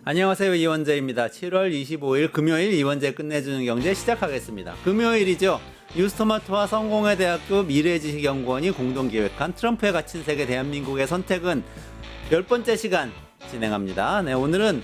안녕하세요. 이원재입니다. 7월 25일 금요일 이원재 끝내주는 경제 시작하겠습니다. 금요일이죠. 뉴스토마토와 성공회대학교 미래지식연구원이 공동 기획한 트럼프에 갇힌 세계 대한민국의 선택은 10번째 시간 진행합니다. 네, 오늘은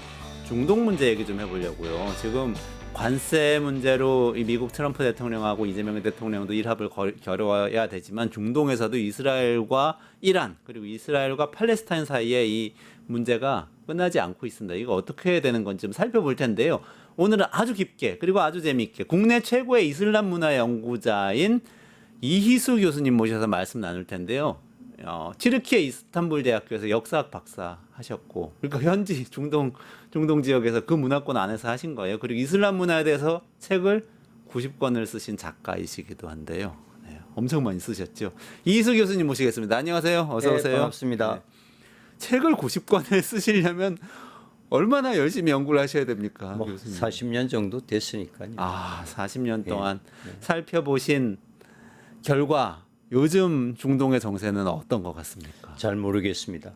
중동 문제 얘기 좀 해보려고요. 지금 관세 문제로 이 미국 트럼프 대통령하고 이재명 대통령도 일합을 겨뤄야 되지만 중동에서도 이스라엘과 이란 그리고 이스라엘과 팔레스타인 사이에 이 문제가 끝나지 않고 있습니다. 이거 어떻게 해야 되는 건지 좀 살펴볼 텐데요. 오늘은 아주 깊게 그리고 아주 재미있게 국내 최고의 이슬람 문화 연구자인 이희수 교수님 모셔서 말씀 나눌 텐데요. 튀르키예 이스탄불 대학교에서 역사학 박사 하셨고, 그러니까 현지 중동 지역에서 그 문화권 안에서 하신 거예요. 그리고 이슬람 문화에 대해서 책을 90권을 쓰신 작가이시기도 한데요. 네, 엄청 많이 쓰셨죠. 이희수 교수님 모시겠습니다. 안녕하세요. 어서 오세요. 네, 반갑습니다. 네. 책을 90권을 쓰시려면 얼마나 열심히 연구를 하셔야 됩니까, 교수님? 40년 정도 됐으니까요. 40년 동안 살펴보신 결과 요즘 중동의 정세는 어떤 것 같습니까? 잘 모르겠습니다.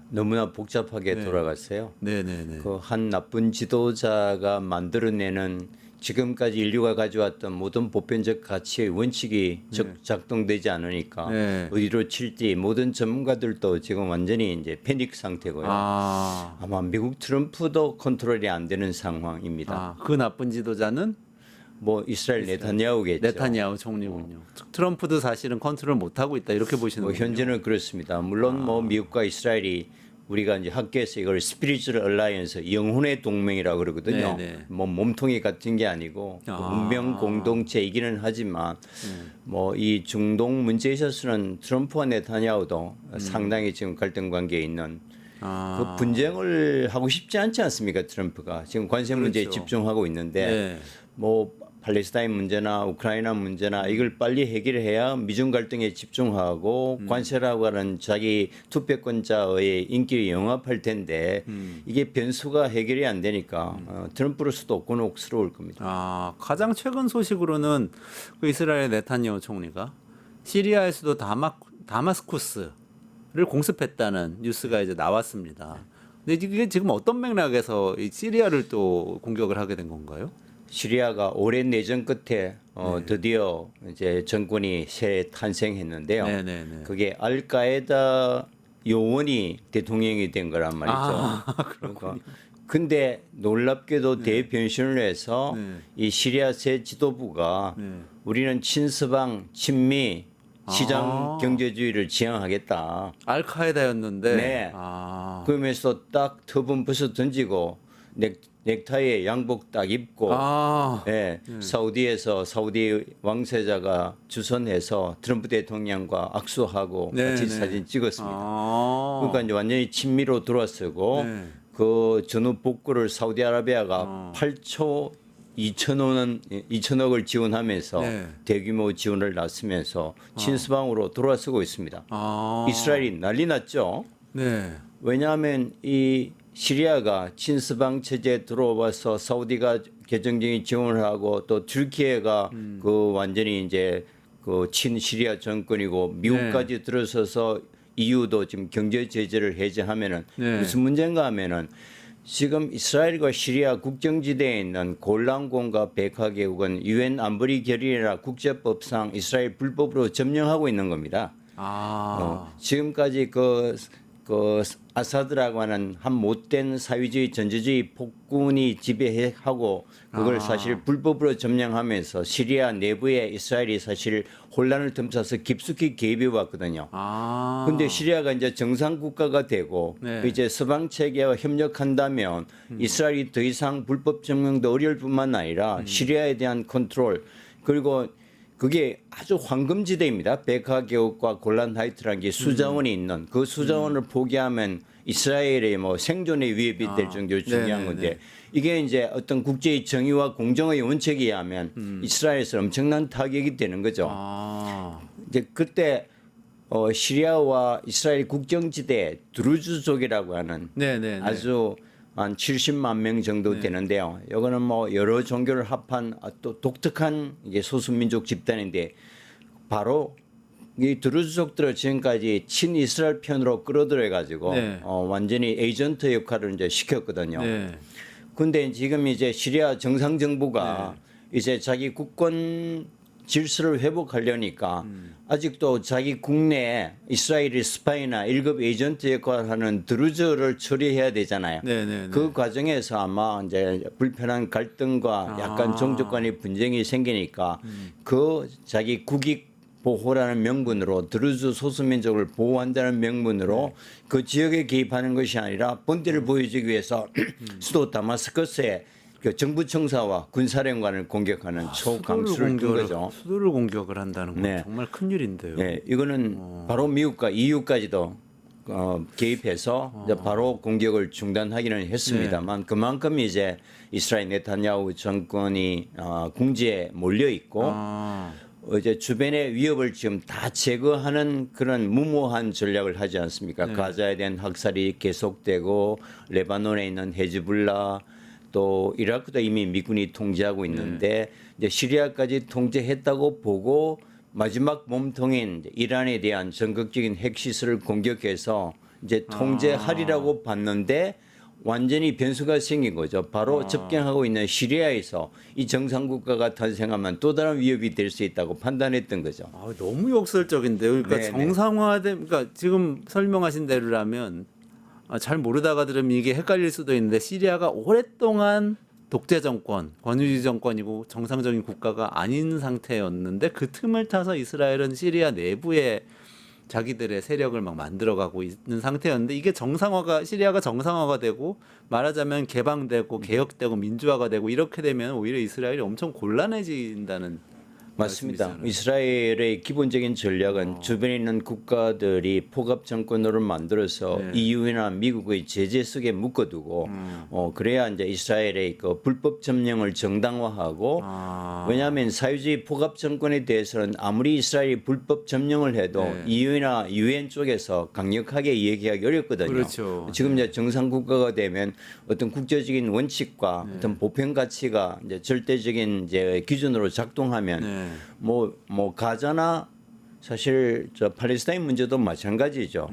너무나 복잡하게 돌아갔어요. 네네네. 그 한 나쁜 지도자가 만들어내는 지금까지 인류가 가져왔던 모든 보편적 가치의 원칙이 작동되지 않으니까 어디로 칠지 모든 전문가들도 지금 완전히 이제 패닉 상태고요. 아마 미국 트럼프도 컨트롤이 안 되는 상황입니다. 그 나쁜 지도자는 뭐 이스라엘 네타냐후겠죠. 네타냐후 총리군요. 트럼프도 사실은 컨트롤 못 하고 있다 이렇게 보시는 뭐 거죠. 현재는 그렇습니다. 물론 뭐 미국과 이스라엘이 우리가 이제 학교에서 이걸 스피리추얼 얼라이언스 영혼의 동맹이라고 그러거든요. 네네. 뭐 몸통이 같은 게 아니고 운명 공동체이기는 하지만 뭐 이 중동 문제에 있어서는 트럼프와 네타냐후도 상당히 지금 갈등 관계에 있는 그 분쟁을 하고 싶지 않지 않습니까? 트럼프가 지금 관세 문제에 그렇죠. 집중하고 있는데 뭐 팔레스타인 문제나 우크라이나 문제나 이걸 빨리 해결해야 미중 갈등에 집중하고 관세라고 하는 자기 투표권자의 인기를 영합할 텐데 이게 변수가 해결이 안 되니까 트럼프로서도 곤혹스러울 겁니다. 가장 최근 소식으로는 그 이스라엘 네타냐후 총리가 시리아의 수도 다마스쿠스를 공습했다는 뉴스가 이제 나왔습니다. 근데 이게 지금 어떤 맥락에서 이 시리아를 또 공격을 하게 된 건가요? 시리아가 오랜 내전 끝에 드디어 이제 정권이 새 탄생했는데요. 그게 알카에다 요원이 대통령이 된 거란 말이죠. 그러니까 근데 놀랍게도 대변신을 해서 이 시리아 새 지도부가 우리는 친서방 친미 시장 경제주의를 지향하겠다. 알카에다였는데. 그러면서 딱 터분 벗어 던지고 넥타이에 양복 딱 입고 사우디에서 사우디 왕세자가 주선해서 트럼프 대통령과 악수하고 같이 사진 찍었습니다. 그러니까 이제 완전히 친미로 들어서고 그 전후 복구를 사우디아라비아가 8초 2천억을 지원하면서 대규모 지원을 나서면서 친서방으로 돌아서고 있습니다. 이스라엘이 난리 났죠. 왜냐하면 이 시리아가 친서방 체제에 들어와서 사우디가 개정적인 지원을 하고 또 튀르키예가 그 완전히 이제 그 친시리아 정권이고 미국까지 들어서서 EU도 지금 경제 제재를 해제하면은 무슨 문제인가 하면은 지금 이스라엘과 시리아 국경지대에 있는 골란공과 백하계국은 유엔 안보리 결의나 국제법상 이스라엘 불법으로 점령하고 있는 겁니다. 지금까지 그 아사드라고 하는 한 못된 사회주의 전제주의 폭군이 지배하고 그걸 사실 불법으로 점령하면서 시리아 내부에 이스라엘이 사실 혼란을 틈타서 깊숙이 개입해 왔거든요. 근데 시리아가 이제 정상 국가가 되고 이제 서방 체계와 협력한다면 이스라엘이 더 이상 불법 점령도 어려울 뿐만 아니라 시리아에 대한 컨트롤 그리고 그게 아주 황금지대입니다. 백하계곡과 골란 하이트라는 게 수자원이 있는 그 수자원을 포기하면 이스라엘의 뭐 생존에 위협이 될 정도로 중요한 건데 이게 이제 어떤 국제의 정의와 공정의 원칙에 의하면 이스라엘에서 엄청난 타격이 되는 거죠. 이제 그때 시리아와 이스라엘 국경지대 드루즈족이라고 하는 아주 한 70만 명 정도 되는데요. 이거는 뭐 여러 종교를 합한 또 독특한 이게 소수민족 집단인데 바로 이 드루즈족들을 지금까지 친이스라엘 편으로 끌어들여 가지고 네. 완전히 에이전트 역할을 이제 시켰거든요. 네. 근데 지금 이제 시리아 정상 정부가 네. 이제 자기 국권 질서를 회복하려니까 아직도 자기 국내에 이스라엘이 스파이나 1급 에이전트 역할을 하는 드루즈를 처리해야 되잖아요. 네, 네, 네. 그 과정에서 아마 이제 불편한 갈등과 약간 종족 간의 분쟁이 생기니까 그 자기 국익 보호라는 명분으로 드루즈 소수민족을 보호한다는 명분으로 그 지역에 개입하는 것이 아니라 본때를 보여주기 위해서 수도 다마스커스에 그 정부 청사와 군사령관을 공격하는 초강수를 둔 거죠. 수도를 공격을 한다는 건 네. 정말 큰 일인데요. 네, 이거는 바로 미국과 EU까지도 개입해서 이제 바로 공격을 중단하기는 했습니다만 그만큼 이제 이스라엘 네타냐후 정권이 궁지에 몰려 있고 아, 이제 주변의 위협을 지금 다 제거하는 그런 무모한 전략을 하지 않습니까? 네. 가자에 대한 학살이 계속되고 레바논에 있는 헤즈불라 또 이라크도 이미 미군이 통제하고 있는데 이제 시리아까지 통제했다고 보고 마지막 몸통인 이란에 대한 전극적인 핵시설을 공격해서 이제 통제하리라고 봤는데 완전히 변수가 생긴 거죠. 바로 접경하고 있는 시리아에서 이 정상국가가 탄생하면 또 다른 위협이 될 수 있다고 판단했던 거죠. 너무 역설적인데요. 그러니까 네, 네. 정상화된, 그러니까 지금 설명하신 대로라면 잘 모르다가 들으면 이게 헷갈릴 수도 있는데 시리아가 오랫동안 독재 정권, 권위주의 정권이고 정상적인 국가가 아닌 상태였는데 그 틈을 타서 이스라엘은 시리아 내부에 자기들의 세력을 막 만들어가고 있는 상태였는데 이게 시리아가 정상화가 되고 말하자면 개방되고 개혁되고 민주화가 되고 이렇게 되면 오히려 이스라엘이 엄청 곤란해진다는 맞습니다. 말씀이시잖아요. 이스라엘의 기본적인 전략은 주변에 있는 국가들이 포갑 정권으로 만들어서 네. EU나 미국의 제재 속에 묶어두고 그래야 이제 이스라엘의 그 불법 점령을 정당화하고 왜냐하면 사회주의 포갑 정권에 대해서는 아무리 이스라엘이 불법 점령을 해도 네. EU나 UN 쪽에서 강력하게 얘기하기 어렵거든요. 그렇죠. 지금 이제 정상 국가가 되면 어떤 국제적인 원칙과 어떤 보편 가치가 이제 절대적인 이제 기준으로 작동하면 네. 뭐 가자나 사실 저 팔레스타인 문제도 마찬가지죠.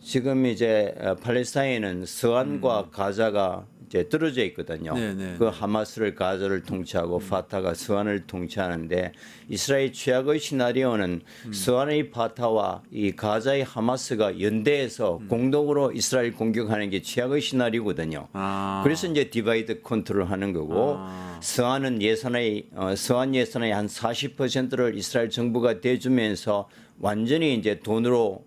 지금 이제 팔레스타인은 서안과 가자가 이제 떨어져 있거든요. 네, 네, 그 하마스를 가자를 통치하고 파타가 서안을 통치하는데 이스라엘 최악의 시나리오는 서안의 파타와 이 가자의 하마스가 연대해서 공동으로 이스라엘 공격하는 게 최악의 시나리오거든요. 그래서 이제 디바이드 컨트롤하는 거고 서안 예산의 한 40%를 이스라엘 정부가 대주면서 완전히 이제 돈으로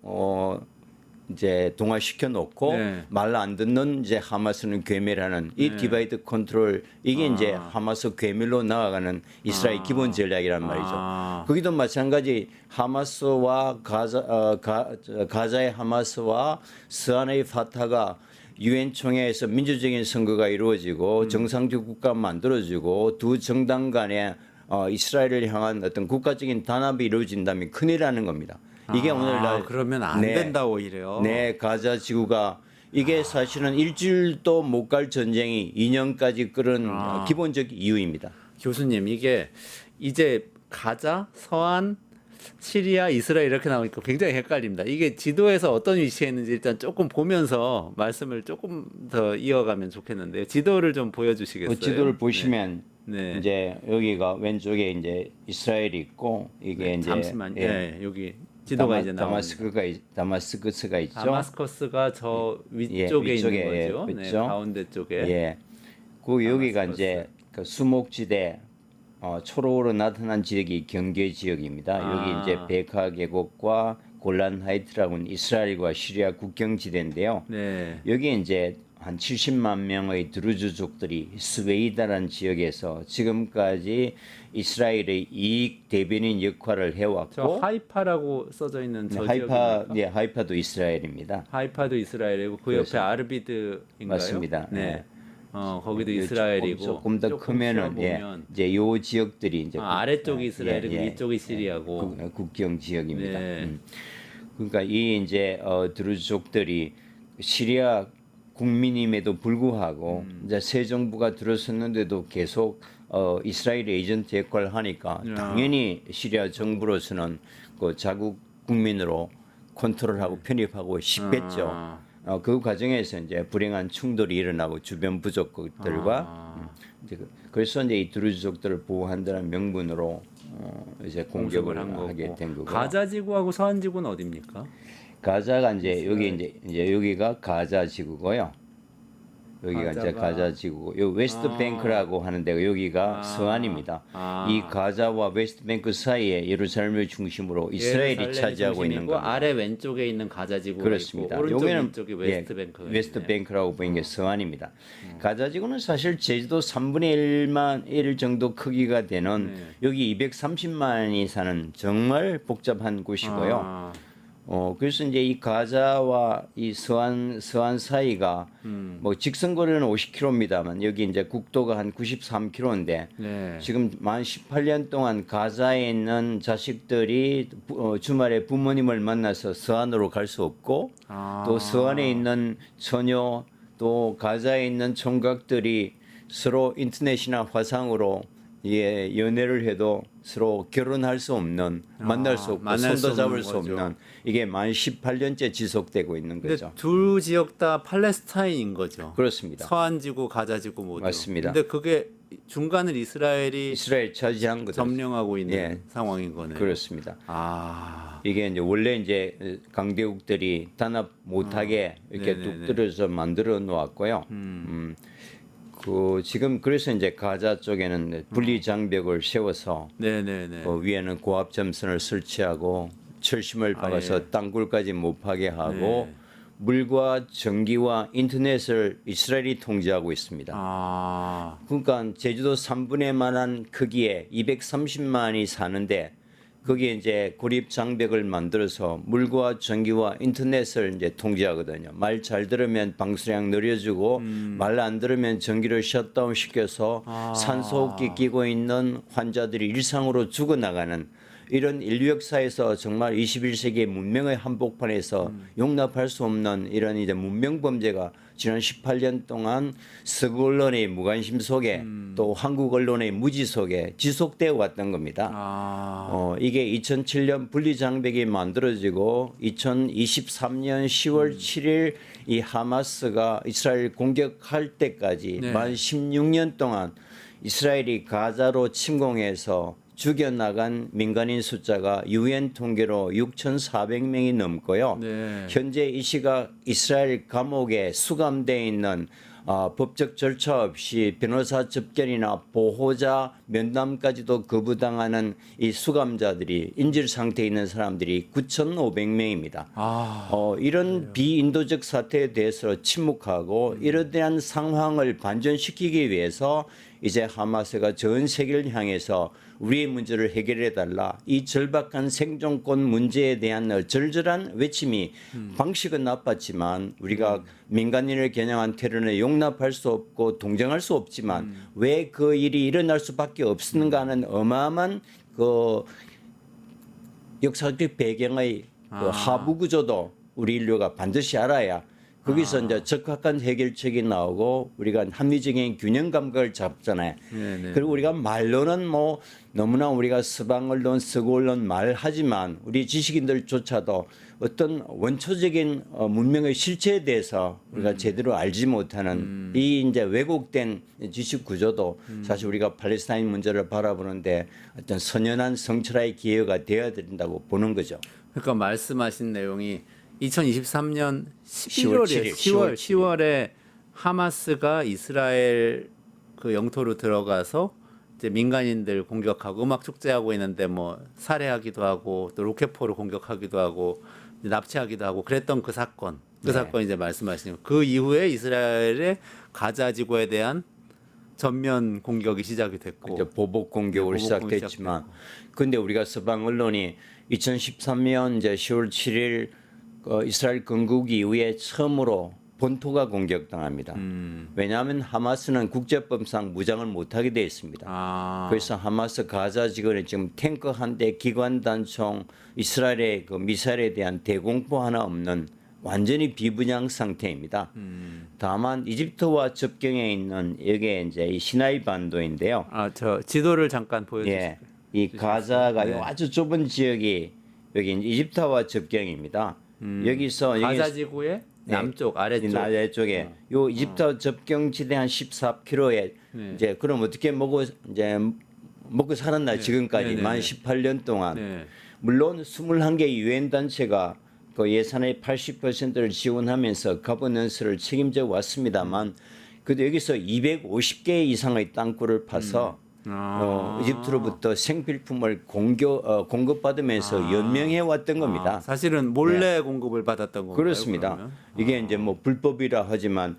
이제 동화시켜 놓고 네. 말 안 듣는 이제 하마스는 괴멸하는 이 디바이드 컨트롤 이게 이제 하마스 괴멸로 나아가는 이스라엘 기본 전략이란 말이죠. 거기도 마찬가지 하마스와 가자의 하마스와 스안의 파타가 유엔 총회에서 민주적인 선거가 이루어지고 정상적 국가 만들어지고 두 정당 간에 이스라엘을 향한 어떤 국가적인 단합이 이루어진다면 큰일이라는 겁니다. 이게 오늘날 그러면 안 된다 오히려. 네, 가자 지구가 이게 사실은 일주일도 못 갈 전쟁이 2년까지 끌은 기본적 이유입니다. 교수님 이게 이제 가자, 서안, 시리아, 이스라엘 이렇게 나오니까 굉장히 헷갈립니다. 이게 지도에서 어떤 위치에 있는지 일단 조금 보면서 말씀을 조금 더 이어가면 좋겠는데요. 지도를 좀 보여주시겠어요? 지도를 보시면 네. 이제 여기가 왼쪽에 이제 이스라엘이 있고 이게 이제 잠시만요. 네, 여기 지도가 이제 나옵니다. 다마스커스가 있죠. 다마스커스가 저 위쪽에 위쪽에, 있는 거죠. 네, 그렇죠? 가운데 쪽에. 예. 그 여기가 이제 그 수목지대 초록으로 나타난 지역이 경계 지역입니다. 여기 이제 베카 계곡과 골란 하이트라고는 이스라엘과 시리아 국경 지대인데요. 네. 여기 이제 한 70만 명의 드루즈족들이 스웨이다라는 지역에서 지금까지 이스라엘의 이익 대변인 역할을 해왔고 저 하이파라고 써져 있는 저 지역입니까? 하이파도 이스라엘입니다. 하이파도 이스라엘이고 그 그래서- 옆에 아르비드인가요? 맞습니다. 네. 거기도 이스라엘이고 조금 더 크면은 보면 이제 요 지역들이 이제 아래쪽이 이스라엘이고 위쪽이 시리아고. 국경 지역입니다. 네. 그러니까 이 이제 드루즈족들이 시리아 국민임에도 불구하고 이제 새 정부가 들어섰는데도 계속 이스라엘 에이전트 역할을 하니까 당연히 시리아 정부로서는 그 자국 국민으로 컨트롤하고 편입하고 싶겠죠. 그 과정에서 이제 불행한 충돌이 일어나고 주변 부족들과 이제 그래서 이제 이 드루즈족들을 보호한다는 명분으로 이제 공격을 하게 된 거고. 가자 지구하고 서한 지구는 어디입니까? 가자가 이제 여기 이제 여기가 가자 지구고요. 여기가 이제 가자 지구고, 요 웨스트 뱅크라고 하는데 여기가 서안입니다. 이 가자와 웨스트 뱅크 사이에 예루살렘을 중심으로 이스라엘이 차지하고 있는 겁니다. 아래 왼쪽에 있는 가자 지구가 그렇습니다. 있고 오른쪽 여기는 왼쪽이 웨스트 뱅크. 웨스트 뱅크라고 보이는 게 서안입니다. 가자 지구는 사실 제주도 3분의 1 정도 크기가 되는 여기 230만이 사는 정말 복잡한 곳이고요. 그래서 이제 이 가자와 이 서안 사이가 뭐 직선 거리는 50km입니다만 여기 이제 국도가 한 93km인데 지금 만 18년 동안 가자에 있는 자식들이 주말에 부모님을 만나서 서안으로 갈 수 없고 또 서안에 있는 처녀 또 가자에 있는 총각들이 서로 인터넷이나 화상으로 연애를 해도 서로 결혼할 수 없는, 만날 수 없고 손도 잡을 수 없는, 이게 만 18년째 지속되고 있는 거죠. 두 지역 다 팔레스타인인 거죠. 그렇습니다. 서한 지구, 가자 지구 모두. 맞습니다. 근데 그게 중간을 이스라엘 차지한 거죠. 점령하고 있는 상황인 거네요. 그렇습니다. 이게 이제 원래 이제 강대국들이 단합 못하게 이렇게 뚝 떨어져 만들어 놓았고요. 지금 그래서 이제 가자 쪽에는 분리 장벽을 세워서 위에는 고압 점선을 설치하고 철심을 박아서 땅굴까지 못 파게 하고 물과 전기와 인터넷을 이스라엘이 통제하고 있습니다. 그러니까 제주도 3분의 만한 크기에 230만이 사는데 거기에 이제 고립 장벽을 만들어서 물과 전기와 인터넷을 이제 통제하거든요. 말 잘 들으면 방수량 늘려주고 말 안 들으면 전기를 셧다운 시켜서 산소호흡기 끼고 있는 환자들이 일상으로 죽어나가는 이런 인류 역사에서 정말 21세기의 문명의 한복판에서 용납할 수 없는 이런 이제 문명 범죄가 지난 18년 동안 서구 언론의 무관심 속에 또 한국 언론의 무지 속에 지속되어 왔던 겁니다. 이게 2007년 분리장벽이 만들어지고 2023년 10월 7일 이 하마스가 이스라엘 공격할 때까지 만 16년 동안 이스라엘이 가자로 침공해서 죽여나간 민간인 숫자가 UN 통계로 6,400명이 넘고요. 현재 이 시각 이스라엘 감옥에 수감되어 있는 법적 절차 없이 변호사 접견이나 보호자 면담까지도 거부당하는 이 수감자들이 인질 상태에 있는 사람들이 9,500명입니다. 이런 비인도적 사태에 대해서 침묵하고 이러한 상황을 반전시키기 위해서 이제 하마스가 전 세계를 향해서 우리의 문제를 해결해 달라. 이 절박한 생존권 문제에 대한 절절한 외침이 방식은 나빴지만 우리가 민간인을 겨냥한 테러는 용납할 수 없고 동정할 수 없지만 왜 그 일이 일어날 수밖에 없었는가 하는 어마어마한 그 역사적 배경의 그 하부 구조도 우리 인류가 반드시 알아야 거기서 이제 적합한 해결책이 나오고 우리가 합리적인 균형 감각을 잡잖아요. 그리고 우리가 말로는 뭐 너무나 우리가 서방 언론, 서구 언론 말하지만 우리 지식인들조차도 어떤 원초적인 문명의 실체에 대해서 우리가 제대로 알지 못하는 이 이제 왜곡된 지식 구조도 사실 우리가 팔레스타인 문제를 바라보는데 어떤 선연한 성찰의 기회가 되어야 된다고 보는 거죠. 그러니까 말씀하신 내용이 2023년 10월 10월에 하마스가 이스라엘 그 영토로 들어가서 이제 민간인들 공격하고 음악 축제하고 있는데 뭐 살해하기도 하고 또 로켓포로 공격하기도 하고 납치하기도 하고 그랬던 그 사건. 사건 이제 말씀하시는 그 이후에 이스라엘의 가자 지구에 대한 전면 공격이 시작이 됐고 보복 공격으로 시작됐지만 근데 우리가 서방 언론이 2013년 이제 10월 7일 이스라엘 건국 이후에 처음으로 본토가 공격당합니다. 왜냐하면 하마스는 국제법상 무장을 못하게 되어 있습니다. 그래서 하마스 가자 지구는 지금 탱크 한 대, 기관 단총, 이스라엘의 그 미사일에 대한 대공포 하나 없는 완전히 비분양 상태입니다. 다만 이집트와 접경에 있는 여기에 이제 이 시나이 반도인데요. 저 지도를 잠깐 보여주세요. 이 가자가 아주 좁은 지역이 여기 이집트와 접경입니다. 여기서 가자 지구의 남쪽 아래쪽에 요 이집트 접경지대 한 14km에 이제 그럼 어떻게 먹고 살았나 지금까지 만 18년 동안 물론 21개 유엔 단체가 그 예산의 80%를 지원하면서 가버넌스를 책임져 왔습니다만 그래도 여기서 250개 이상의 땅굴을 파서 이집트로부터 생필품을 공급받으면서 연명해 왔던 겁니다. 사실은 몰래 공급을 받았던 건가요? 그렇습니다. 그러면? 이게 이제 뭐 불법이라 하지만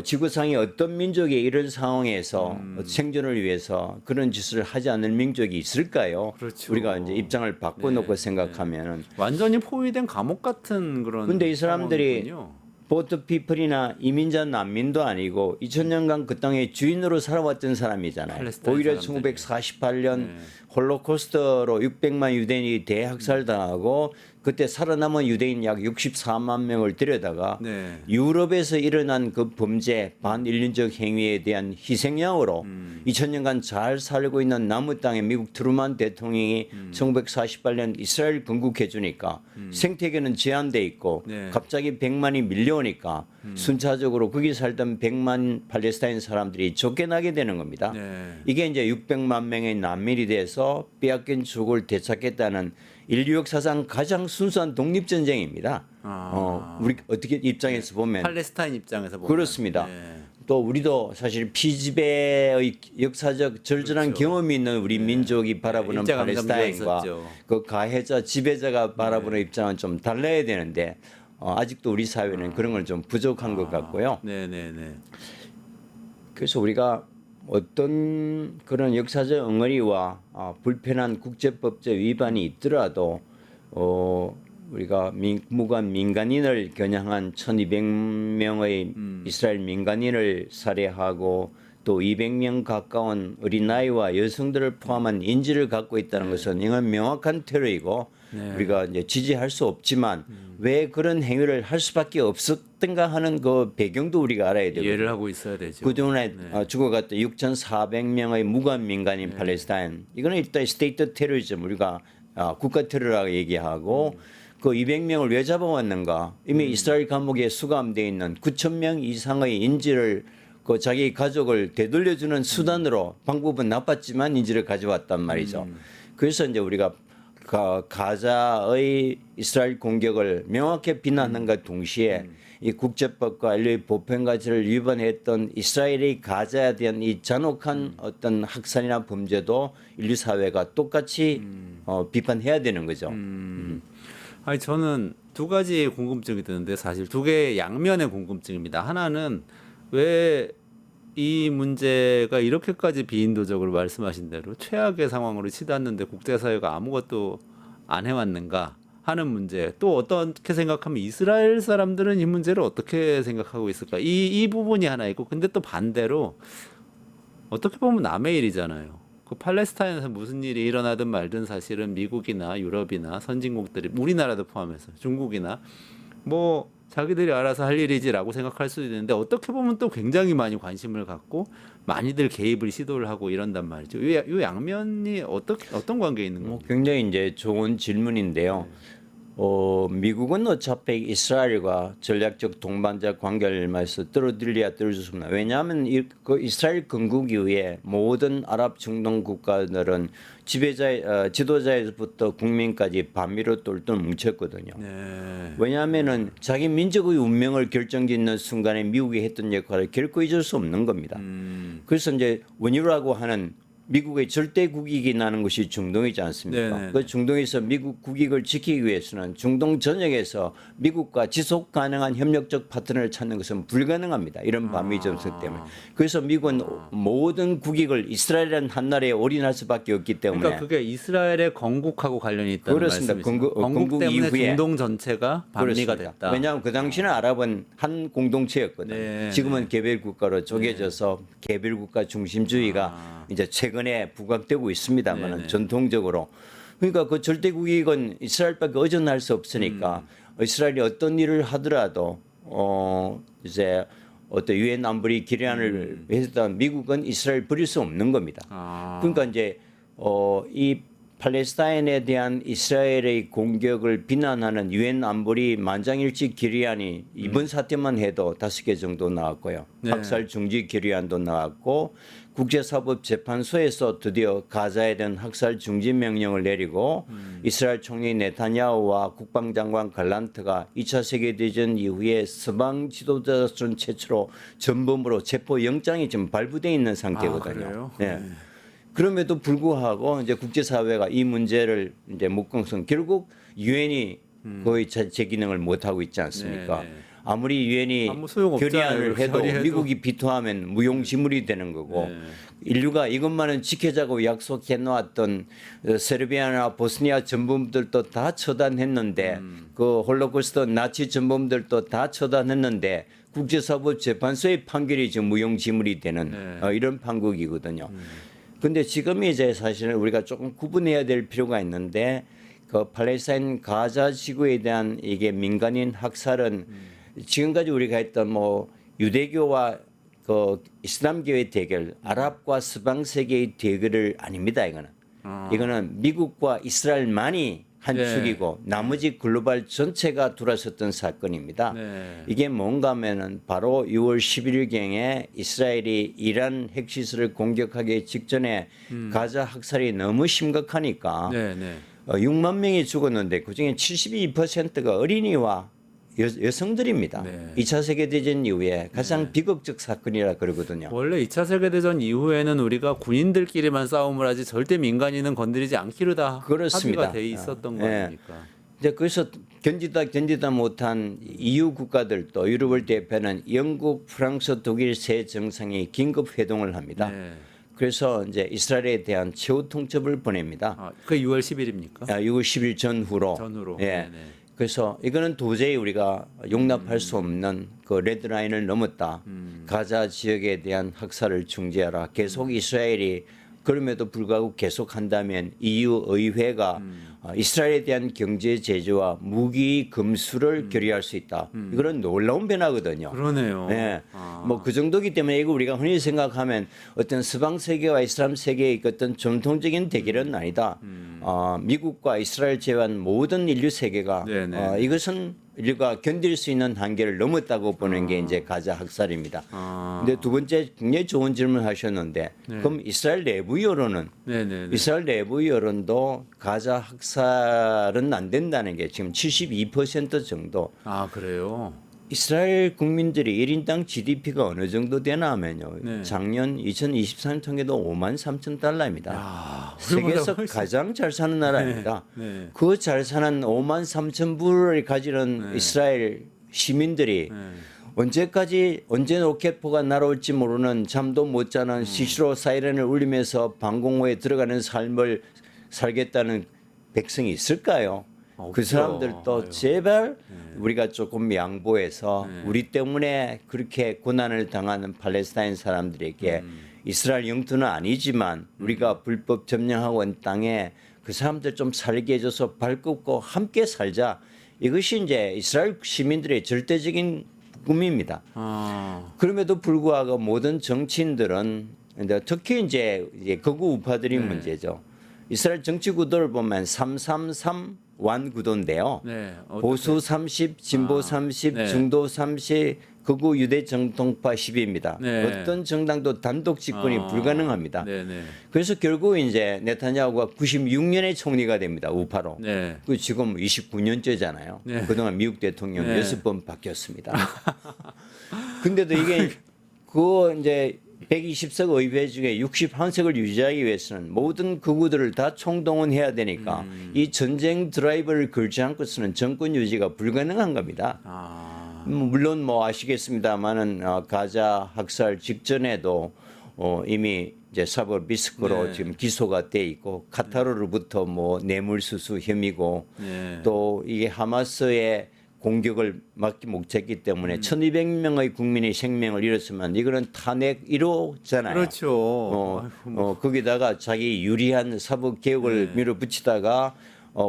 지구상의 어떤 민족이 이런 상황에서 생존을 위해서 그런 짓을 하지 않을 민족이 있을까요? 그렇죠. 우리가 이제 입장을 바꿔놓고 생각하면은 완전히 포위된 감옥 같은 그런. 근데 이 사람들이 상황이군요. 보트 피플이나 이민자 난민도 아니고 2000년간 그 땅의 주인으로 살아왔던 사람이잖아요. 팔레스타인 오히려 사람들이. 1948년 홀로코스트로 600만 유대인이 대학살당하고 그때 살아남은 유대인 약 64만 명을 데려다가 유럽에서 일어난 그 범죄 반인륜적 행위에 대한 희생양으로 2000년간 잘 살고 있는 남의 땅에 미국 트루만 대통령이 1948년 이스라엘 건국해 주니까 생태계는 제한돼 있고 갑자기 100만이 밀려오니까 순차적으로 거기 살던 100만 팔레스타인 사람들이 쫓겨나게 되는 겁니다. 이게 이제 600만 명의 난민이 돼서 빼앗긴 조국을 되찾겠다는 인류 역사상 가장 순수한 독립전쟁입니다. 우리 어떻게 입장에서 보면 팔레스타인 입장에서 보면 그렇습니다. 또 우리도 사실 피지배의 역사적 절절한 경험이 있는 우리 민족이 바라보는 팔레스타인과 그 가해자 지배자가 바라보는 입장은 좀 달라야 되는데 아직도 우리 사회는 그런 걸 좀 부족한 것 같고요. 그래서 우리가 어떤 그런 역사적 엉어리와 불편한 국제법적 위반이 있더라도 우리가 무관 민간인을 겨냥한 1,200명의 이스라엘 민간인을 살해하고 또 200명 가까운 어린아이와 여성들을 포함한 인지를 갖고 있다는 것은 이건 명확한 테러이고 우리가 이제 지지할 수 없지만 왜 그런 행위를 할 수밖에 없었던가 하는 그 배경도 우리가 알아야 되고 이해를 하고 있어야 되죠. 그동안에 죽어갔던 6,400명의 무관 민간인 팔레스타인 이거는 일단 스테이트 테러리즘 우리가 국가 테러라고 얘기하고 그 200명을 왜 잡아왔는가 이미 이스라엘 감옥에 수감되어 있는 9,000명 이상의 인질을 그 자기 가족을 되돌려주는 수단으로 방법은 나빴지만 인질을 가져왔단 말이죠. 그래서 이제 우리가 가자의 이스라엘 공격을 명확히 비난한과 동시에 이 국제법과 인류의 보편 가치를 위반했던 이스라엘의 가자에 대한 이 잔혹한 어떤 학살이나 범죄도 인류 사회가 똑같이 비판해야 되는 거죠. 아니 저는 두 가지 궁금증이 드는데 사실 두 개의 양면의 궁금증입니다. 하나는 왜 이 문제가 이렇게까지 비인도적으로 말씀하신 대로 최악의 상황으로 치닫는데 국제사회가 아무것도 안 해왔는가 하는 문제. 또 어떻게 생각하면 이스라엘 사람들은 이 문제를 어떻게 생각하고 있을까. 이 부분이 하나 있고 근데 또 반대로 어떻게 보면 남의 일이잖아요. 그 팔레스타인에서 무슨 일이 일어나든 말든 사실은 미국이나 유럽이나 선진국들이 우리나라도 포함해서 중국이나 뭐 자기들이 알아서 할 일이지라고 생각할 수도 있는데 어떻게 보면 또 굉장히 많이 관심을 갖고 많이들 개입을 시도를 하고 이런단 말이죠. 이 양면이 어떤 관계에 있는 건가요? 굉장히 이제 좋은 질문인데요. 미국은 어차피 이스라엘과 전략적 동반자 관계를 말해서 떨어들려야 떨어질 수 없나. 왜냐하면 그 이스라엘 건국 이후에 모든 아랍 중동 국가들은 지도자에서부터 국민까지 반미로 똘똘 뭉쳤거든요. 왜냐하면은 자기 민족의 운명을 결정짓는 순간에 미국이 했던 역할을 결코 잊을 수 없는 겁니다. 그래서 이제 원유라고 하는 미국의 절대 국익이 나는 것이 중동이지 않습니까? 그 중동에서 미국 국익을 지키기 위해서는 중동 전역에서 미국과 지속 가능한 협력적 파트너를 찾는 것은 불가능합니다. 이런 반미 정책 때문에. 그래서 미국은 모든 국익을 이스라엘이라는 한 나라에 올인할 수밖에 없기 때문에. 그러니까 그게 이스라엘의 건국하고 관련이 있다는 말씀이시죠? 건국 때문에 이후에 중동 전체가 반미가 됐다. 왜냐하면 그 당시는 아랍은 한 공동체였거든요. 지금은 개별 국가로 쪼개져서 개별 국가 중심주의가 이제 최근에 부각되고 있습니다만 전통적으로 그러니까 그 절대 국익은 이스라엘밖에 의존할 수 없으니까 이스라엘이 어떤 일을 하더라도 이제 어떤 유엔 안보리 기량을 해서 미국은 이스라엘 버릴 수 없는 겁니다. 그러니까 이제 이 팔레스타인에 대한 이스라엘의 공격을 비난하는 유엔 안보리 만장일치 결의안이 이번 사태만 해도 5개 정도 나왔고요. 네. 학살 중지 결의안도 나왔고 국제사법재판소에서 드디어 가자에 대한 학살 중지 명령을 내리고 이스라엘 총리 네타냐후와 국방장관 갈란트가 2차 세계대전 이후에 서방 지도자로서는 최초로 전범으로 체포영장이 지금 발부돼 있는 상태거든요. 그래요? 네. 그럼에도 불구하고 이제 국제사회가 이 문제를 이제 묵공성 결국 유엔이 거의 제 기능을 못 하고 있지 않습니까? 네. 아무리 유엔이 아무 소용없잖아요. 결의안을 해도 결의해도. 미국이 비토하면 무용지물이 되는 거고 네. 인류가 이것만은 지켜자고 약속해 놓았던 세르비아나 보스니아 전범들도 다 처단했는데 그 홀로코스트 나치 전범들도 다 처단했는데 국제사법재판소의 판결이 지금 무용지물이 되는 이런 판국이거든요. 근데 지금 이제 사실은 우리가 조금 구분해야 될 필요가 있는데 그 팔레스타인 가자 지구에 대한 이게 민간인 학살은 지금까지 우리가 했던 뭐 유대교와 그 이슬람교의 대결, 아랍과 서방 세계의 대결을 아닙니다. 이거는 미국과 이스라엘만이 한 네. 축이고 나머지 글로벌 전체가 둘러섰던 사건입니다. 네. 이게 뭔가 하면은 바로 6월 11일경에 이스라엘이 이란 핵시설을 공격하기 직전에 가자 학살이 너무 심각하니까 네, 네. 6만 명이 죽었는데 그중에 72%가 어린이와 여성들입니다. 네. 2차 세계대전 이후에 가장 비극적 사건이라 그러거든요. 원래 2차 세계대전 이후에는 우리가 군인들끼리만 싸움을 하지 절대 민간인은 건드리지 않기로 다 그렇습니다. 합의가 돼 있었던 거 네. 아닙니까? 이제 그래서 견디다 못한 EU 국가들도 유럽을 대표하는 영국, 프랑스, 독일 세 정상이 긴급 회동을 합니다. 네. 그래서 이제 이스라엘에 대한 최후 통첩을 보냅니다. 아, 그 6월 10일입니까? 6월 10일 전후로. 전후로. 예. 네, 네. 그래서 이거는 도저히 우리가 용납할 수 없는 그 레드라인을 넘었다. 가자 지역에 대한 학살을 중지하라. 계속 이스라엘이 그럼에도 불구하고 계속한다면 EU 의회가 이스라엘에 대한 경제 제재와 무기 금수를 결의할 수 있다. 이거는 놀라운 변화거든요. 그러네요. 네. 아. 뭐 그 정도기 때문에 이거 우리가 흔히 생각하면 어떤 서방 세계와 이슬람 세계의 어떤 전통적인 대결은 아니다. 미국과 이스라엘 제외한 모든 인류 세계가 네네. 이것은 인류가 견딜 수 있는 한계를 넘었다고 보는 게 이제 가자 학살입니다. 근데 두 번째 굉장히 좋은 질문을 하셨는데 그럼 이스라엘 내부 여론은 네네. 이스라엘 내부 여론도 가자 학살은 안 된다는 게 지금 72% 정도. 아 그래요. 이스라엘 국민들이 1인당 GDP가 어느 정도 되나 하면요. 네. 작년 2023 통계도 5만 3천 달러입니다. 야, 세계에서 우리보다 훨씬- 가장 잘 사는 나라입니다. 네. 그 잘 사는 5만 3천 불을 가지는 이스라엘 시민들이 언제까지 언제 로켓포가 날아올지 모르는 잠도 못 자는 시시로 사이렌을 울리면서 방공호에 들어가는 삶을 살겠다는 백성이 있을까요? 그 없죠. 사람들도 아유. 제발 우리가 조금 양보해서 우리 때문에 그렇게 고난을 당하는 팔레스타인 사람들에게 이스라엘 영토는 아니지만 우리가 불법 점령하고 온 땅에 그 사람들 좀 살게 해줘서 발굽고 함께 살자. 이것이 이제 이스라엘 시민들의 절대적인 꿈입니다. 아, 그럼에도 불구하고 모든 정치인들은 이제 특히 이제 극우 우파들이 문제죠. 이스라엘 정치 구도를 보면 333 완구도인데요. 네. 보수 30, 진보 30, 네. 중도 30, 극우 유대 정통파 10입니다. 네. 어떤 정당도 단독 집권이 불가능합니다. 네네. 그래서 결국 이제 네타냐후가 96년에 총리가 됩니다. 우파로. 네. 그 지금 29년째잖아요. 네. 그동안 미국 대통령 네. 6번 바뀌었습니다. 근데도 이게 그 이제 120석 의회 중에 61석을 유지하기 위해서는 모든 극우들을 다 총동원해야 되니까 이 전쟁 드라이버를 걸지 않고서는 정권 유지가 불가능한 겁니다. 아, 물론 뭐 아시겠습니다만은 가자 학살 직전에도 이미 이제 사법 리스크로 네. 지금 기소가 돼 있고 카타르로부터 뭐 뇌물수수 혐의고 네. 또 이게 하마스의 공격을 막지 못했기 때문에 1,200명의 국민의 생명을 잃었으면 이거는 탄핵 1호잖아요. 그렇죠. 거기다가 자기 유리한 사법 개혁을 밀어붙이다가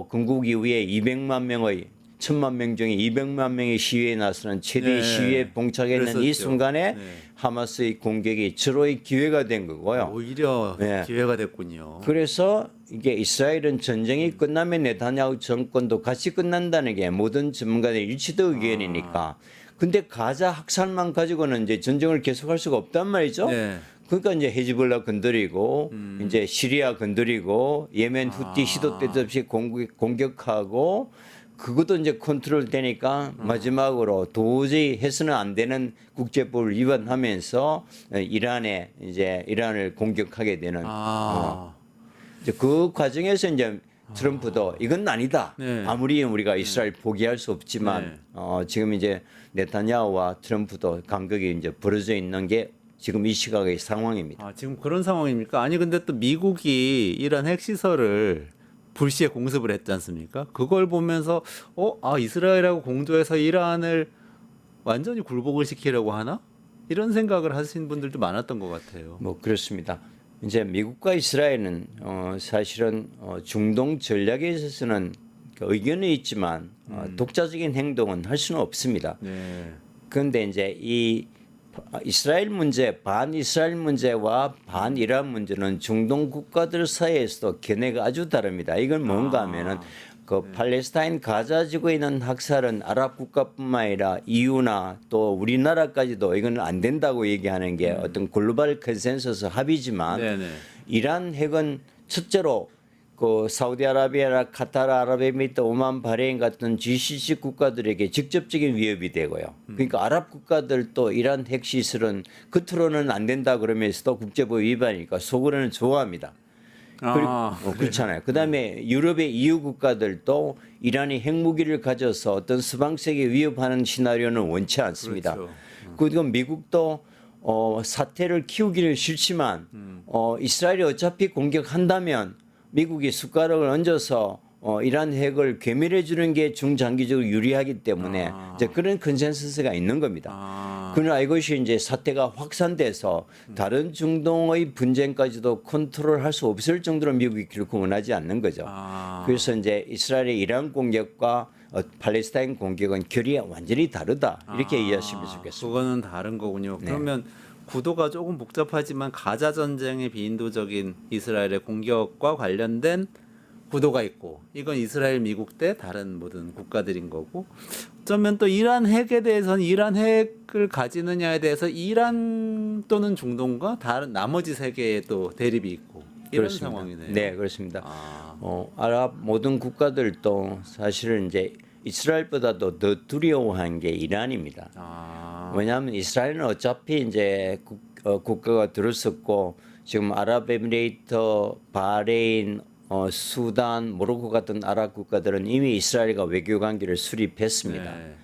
건국 이후에 200만 명의 1,000만 명 중에 200만 명의 시위에 나서는 최대 네. 시위에 봉착했는 이 그랬었죠. 순간에 네. 하마스의 공격이 절호의 기회가 된 거고요. 오히려 네. 기회가 됐군요. 그래서 이게 이스라엘은 전쟁이 끝나면 네타냐후 정권도 같이 끝난다는 게 모든 전문가들의 일치도 의견이니까. 근데 가자 학살만 가지고는 이제 전쟁을 계속할 수가 없단 말이죠. 네. 그러니까 이제 헤즈볼라 건드리고 이제 시리아 건드리고 예멘 후티 시도 때도 없이 공격하고 그것도 이제 컨트롤 되니까 마지막으로 도저히 해서는 안 되는 국제법을 위반하면서 이란을 공격하게 되는 이제 그 과정에서 이제 트럼프도 이건 아니다. 네. 아무리 우리가 이스라엘 포기할 수 없지만 지금 이제 네타냐후와 트럼프도 간극이 이제 벌어져 있는 게 지금 이 시각의 상황입니다. 지금 그런 상황입니까? 아니 근데 또 미국이 이란 핵시설을 불시에 공습을 했지 않습니까? 그걸 보면서 이스라엘하고 공조해서 이란을 완전히 굴복을 시키려고 하나? 이런 생각을 하신 분들도 많았던 것 같아요. 뭐 그렇습니다. 이제 미국과 이스라엘은 사실은 중동 전략에 있어서는 의견이 있지만 독자적인 행동은 할 수는 없습니다. 네. 그런데 이제 이 이스라엘 문제, 반이스라엘 문제와 반이란 문제는 중동 국가들 사이에서도 견해가 아주 다릅니다. 이건 뭔가 하면은 팔레스타인 가자 지구에 있는 학살은 아랍 국가뿐만 아니라 EU나 또 우리나라까지도 이건 안 된다고 얘기하는 게 어떤 글로벌 컨센서스 합의지만 네네. 이란 핵은 첫째로 그 사우디아라비아나 카타르 아랍에미리트 오만 바레인 같은 GCC 국가들에게 직접적인 위협이 되고요. 그러니까 아랍 국가들도 이란 핵시설은 겉으로는 안 된다 그러면서도 국제법 위반이니까 속으로는 좋아합니다. 그리고 그렇잖아요. 그다음에 유럽의 EU 국가들도 이란이 핵무기를 가져서 어떤 서방세계 위협하는 시나리오는 원치 않습니다. 그렇죠. 그리고 미국도 사태를 키우기는 싫지만 이스라엘이 어차피 공격한다면 미국이 숟가락을 얹어서 이란 핵을 괴멸해 주는 게 중장기적으로 유리하기 때문에 이제 그런 컨센서스가 있는 겁니다. 그러나 이것이 이제 사태가 확산돼서 다른 중동의 분쟁까지도 컨트롤할 수 없을 정도로 미국이 결코 원하지 않는 거죠. 그래서 이제 이스라엘의 이란 공격과 팔레스타인 공격은 결이 완전히 다르다 이렇게 이해하시면 좋겠습니다. 그거는 다른 거군요. 그러면 구도가 조금 복잡하지만 가자 전쟁의 비인도적인 이스라엘의 공격과 관련된 구도가 있고 이건 이스라엘 미국 대 다른 모든 국가들인 거고 어쩌면 또 이란 핵에 대해서는 이란 핵을 가지느냐에 대해서 이란 또는 중동과 다른 나머지 세계에 또 대립이 있고 이런 그렇습니다. 상황이네요. 네, 그렇습니다. 아랍 모든 국가들도 사실은 이제 이스라엘보다도 더 두려워한 게 이란입니다. 왜냐하면 이스라엘은 어차피 이제 국가가 들었었고 지금 아랍에미레이트, 바레인, 수단, 모로코 같은 아랍 국가들은 이미 이스라엘과 외교 관계를 수립했습니다. 네.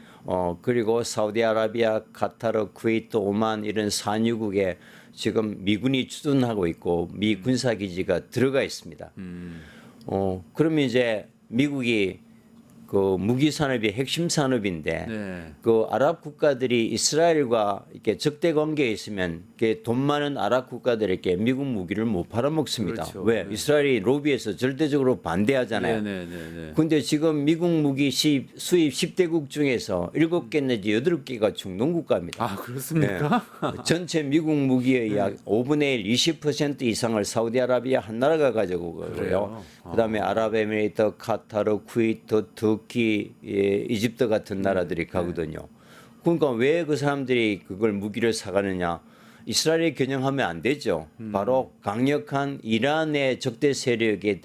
그리고 사우디아라비아, 카타르, 쿠웨이트, 오만 이런 산유국에 지금 미군이 주둔하고 있고 미 군사 기지가 들어가 있습니다. 그러면 이제 미국이 그 무기 산업이 핵심 산업인데 그 아랍 국가들이 이스라엘과 이렇게 적대 관계에 있으면 돈 많은 아랍 국가들에게 미국 무기를 못 팔아먹습니다. 그렇죠. 왜? 이스라엘이 로비에서 절대적으로 반대하잖아요. 근데 지금 미국 무기 수입 10대국 중에서 7개 내지 8개가 중동 국가입니다. 그렇습니까? 전체 미국 무기의 약 5분의 1, 20% 이상을 사우디아라비아 한 나라가 가져오고요. 그다음에 아랍에미레이트, 카타르, 쿠웨이트, 터키, 이집트 같은 나라들이 가거든요. 그러니까 왜 그 사람들이 그걸 무기를 사가느냐? 이스라엘에 겨냥하면 안 되죠. 바로 강력한 이란의 적대 세력에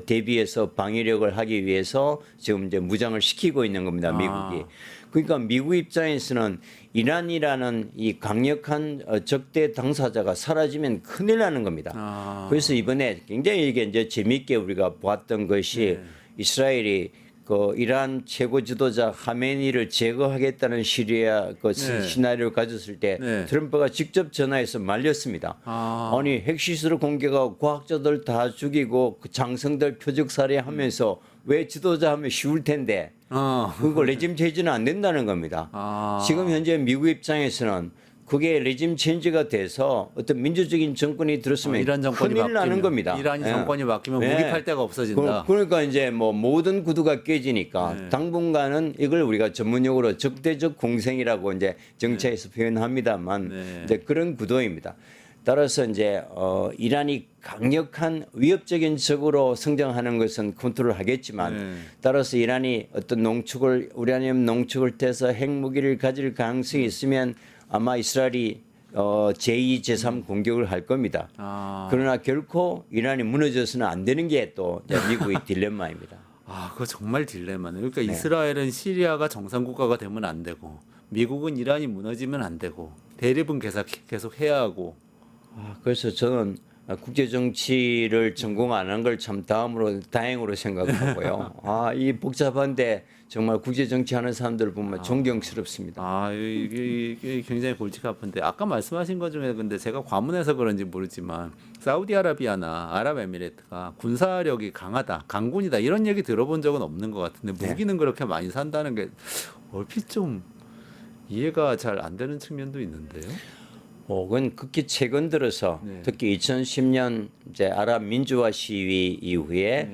대비해서 방위력을 하기 위해서 지금 이제 무장을 시키고 있는 겁니다. 미국이. 그러니까 미국 입장에서는 이란이라는 이 강력한 적대 당사자가 사라지면 큰일 나는 겁니다. 그래서 이번에 굉장히 이게 이제 재미있게 우리가 보았던 것이 이스라엘이 그 이란 최고 지도자 하메니를 제거하겠다는 시리아 그 시나리오를 가졌을 때 트럼프가 직접 전화해서 말렸습니다. 아니 핵시설을 공격하고 과학자들 다 죽이고 그 장성들 표적 살해하면서 왜 지도자 하면 쉬울 텐데 그거 레짐 체제는 안 된다는 겁니다. 지금 현재 미국 입장에서는 그게 레짐 체인지가 돼서 어떤 민주적인 정권이 들었으면 이란 정권이 큰일 나는 바뀌면, 겁니다. 이란이 예. 정권이 바뀌면 네. 무기 팔 데가 없어진다. 그러니까 이제 뭐 모든 구두가 깨지니까 네. 당분간은 이걸 우리가 전문용어로 적대적 공생이라고 이제 정치에서 표현합니다만 네. 이제 그런 구도입니다. 따라서 이제 이란이 강력한 위협적인 적으로 성장하는 것은 컨트롤하겠지만 네. 따라서 이란이 어떤 우라늄 농축을 떼서 핵무기를 가질 가능성이 있으면 아마 이스라엘이 제2, 제3 공격을 할 겁니다. 그러나 결코 이란이 무너져서는 안 되는 게 또 미국의 딜레마입니다. 그거 정말 딜레마네요. 그러니까 이스라엘은 시리아가 정상국가가 되면 안 되고, 미국은 이란이 무너지면 안 되고, 대립은 계속 해야 하고. 그래서 저는 국제 정치를 전공 안 한 걸 참 다행으로 생각하고요. 이 복잡한데 정말 국제 정치 하는 사람들 보면 존경스럽습니다. 이게 굉장히 골치가 아픈데, 아까 말씀하신 것 중에 근데 제가 과문해서 그런지 모르지만 사우디아라비아나 아랍에미레이트가 군사력이 강하다, 강군이다 이런 얘기 들어본 적은 없는 것 같은데 무기는 그렇게 많이 산다는 게 얼핏 좀 이해가 잘 안 되는 측면도 있는데요. 그건 극히 최근 들어서 네. 특히 2010년 이제 아랍 민주화 시위 이후에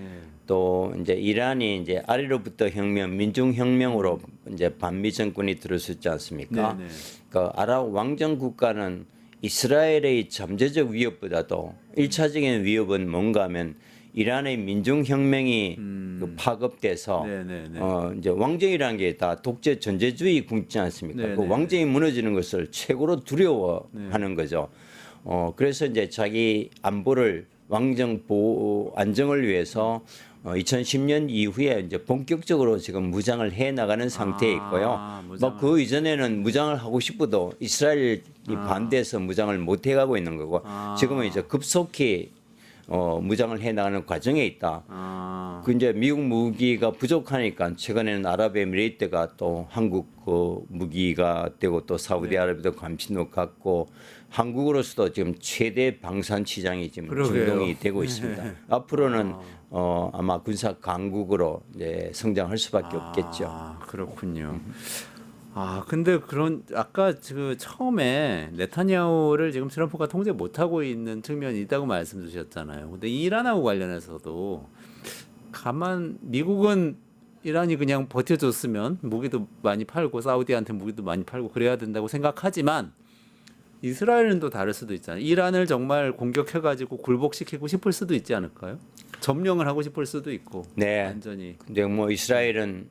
또 이제 이란이 이제 아래로부터 민중혁명으로 이제 반미 정권이 들어섰지 않습니까? 네. 그 아랍 왕정 국가는 이스라엘의 잠재적 위협보다도 1차적인 위협은 뭔가 하면 이란의 민중혁명이 그 파급돼서 이제 왕정이라는 게 다 독재 전제주의 국지 않습니까? 그 왕정이 무너지는 것을 최고로 두려워하는 거죠. 그래서 이제 자기 안보를 왕정 보호 안정을 위해서 2010년 이후에 이제 본격적으로 지금 무장을 해 나가는 상태에 있고요. 뭐 그 이전에는 무장을 하고 싶어도 이스라엘이 반대해서 무장을 못 해가고 있는 거고 지금은 이제 급속히 무장을 해 나가는 과정에 있다. 그 이제 미국 무기가 부족하니까 최근에는 아랍에미레이트가 또 한국 그 무기가 되고 또 사우디아라비아도 관심도 갖고 한국으로서도 지금 최대 방산 시장이 지금 중동이 되고 있습니다. 앞으로는 아마 군사 강국으로 이제 성장할 수밖에 없겠죠. 그렇군요. 근데 아까 그 처음에 네타냐후를 지금 트럼프가 통제 못하고 있는 측면이 있다고 말씀 주셨잖아요. 근데 이란하고 관련해서도 미국은 이란이 그냥 버텨줬으면 무기도 많이 팔고 사우디한테 무기도 많이 팔고 그래야 된다고 생각하지만 이스라엘은 또 다를 수도 있잖아요. 이란을 정말 공격해가지고 굴복시키고 싶을 수도 있지 않을까요? 점령을 하고 싶을 수도 있고. 네. 완전히. 근데 뭐 이스라엘은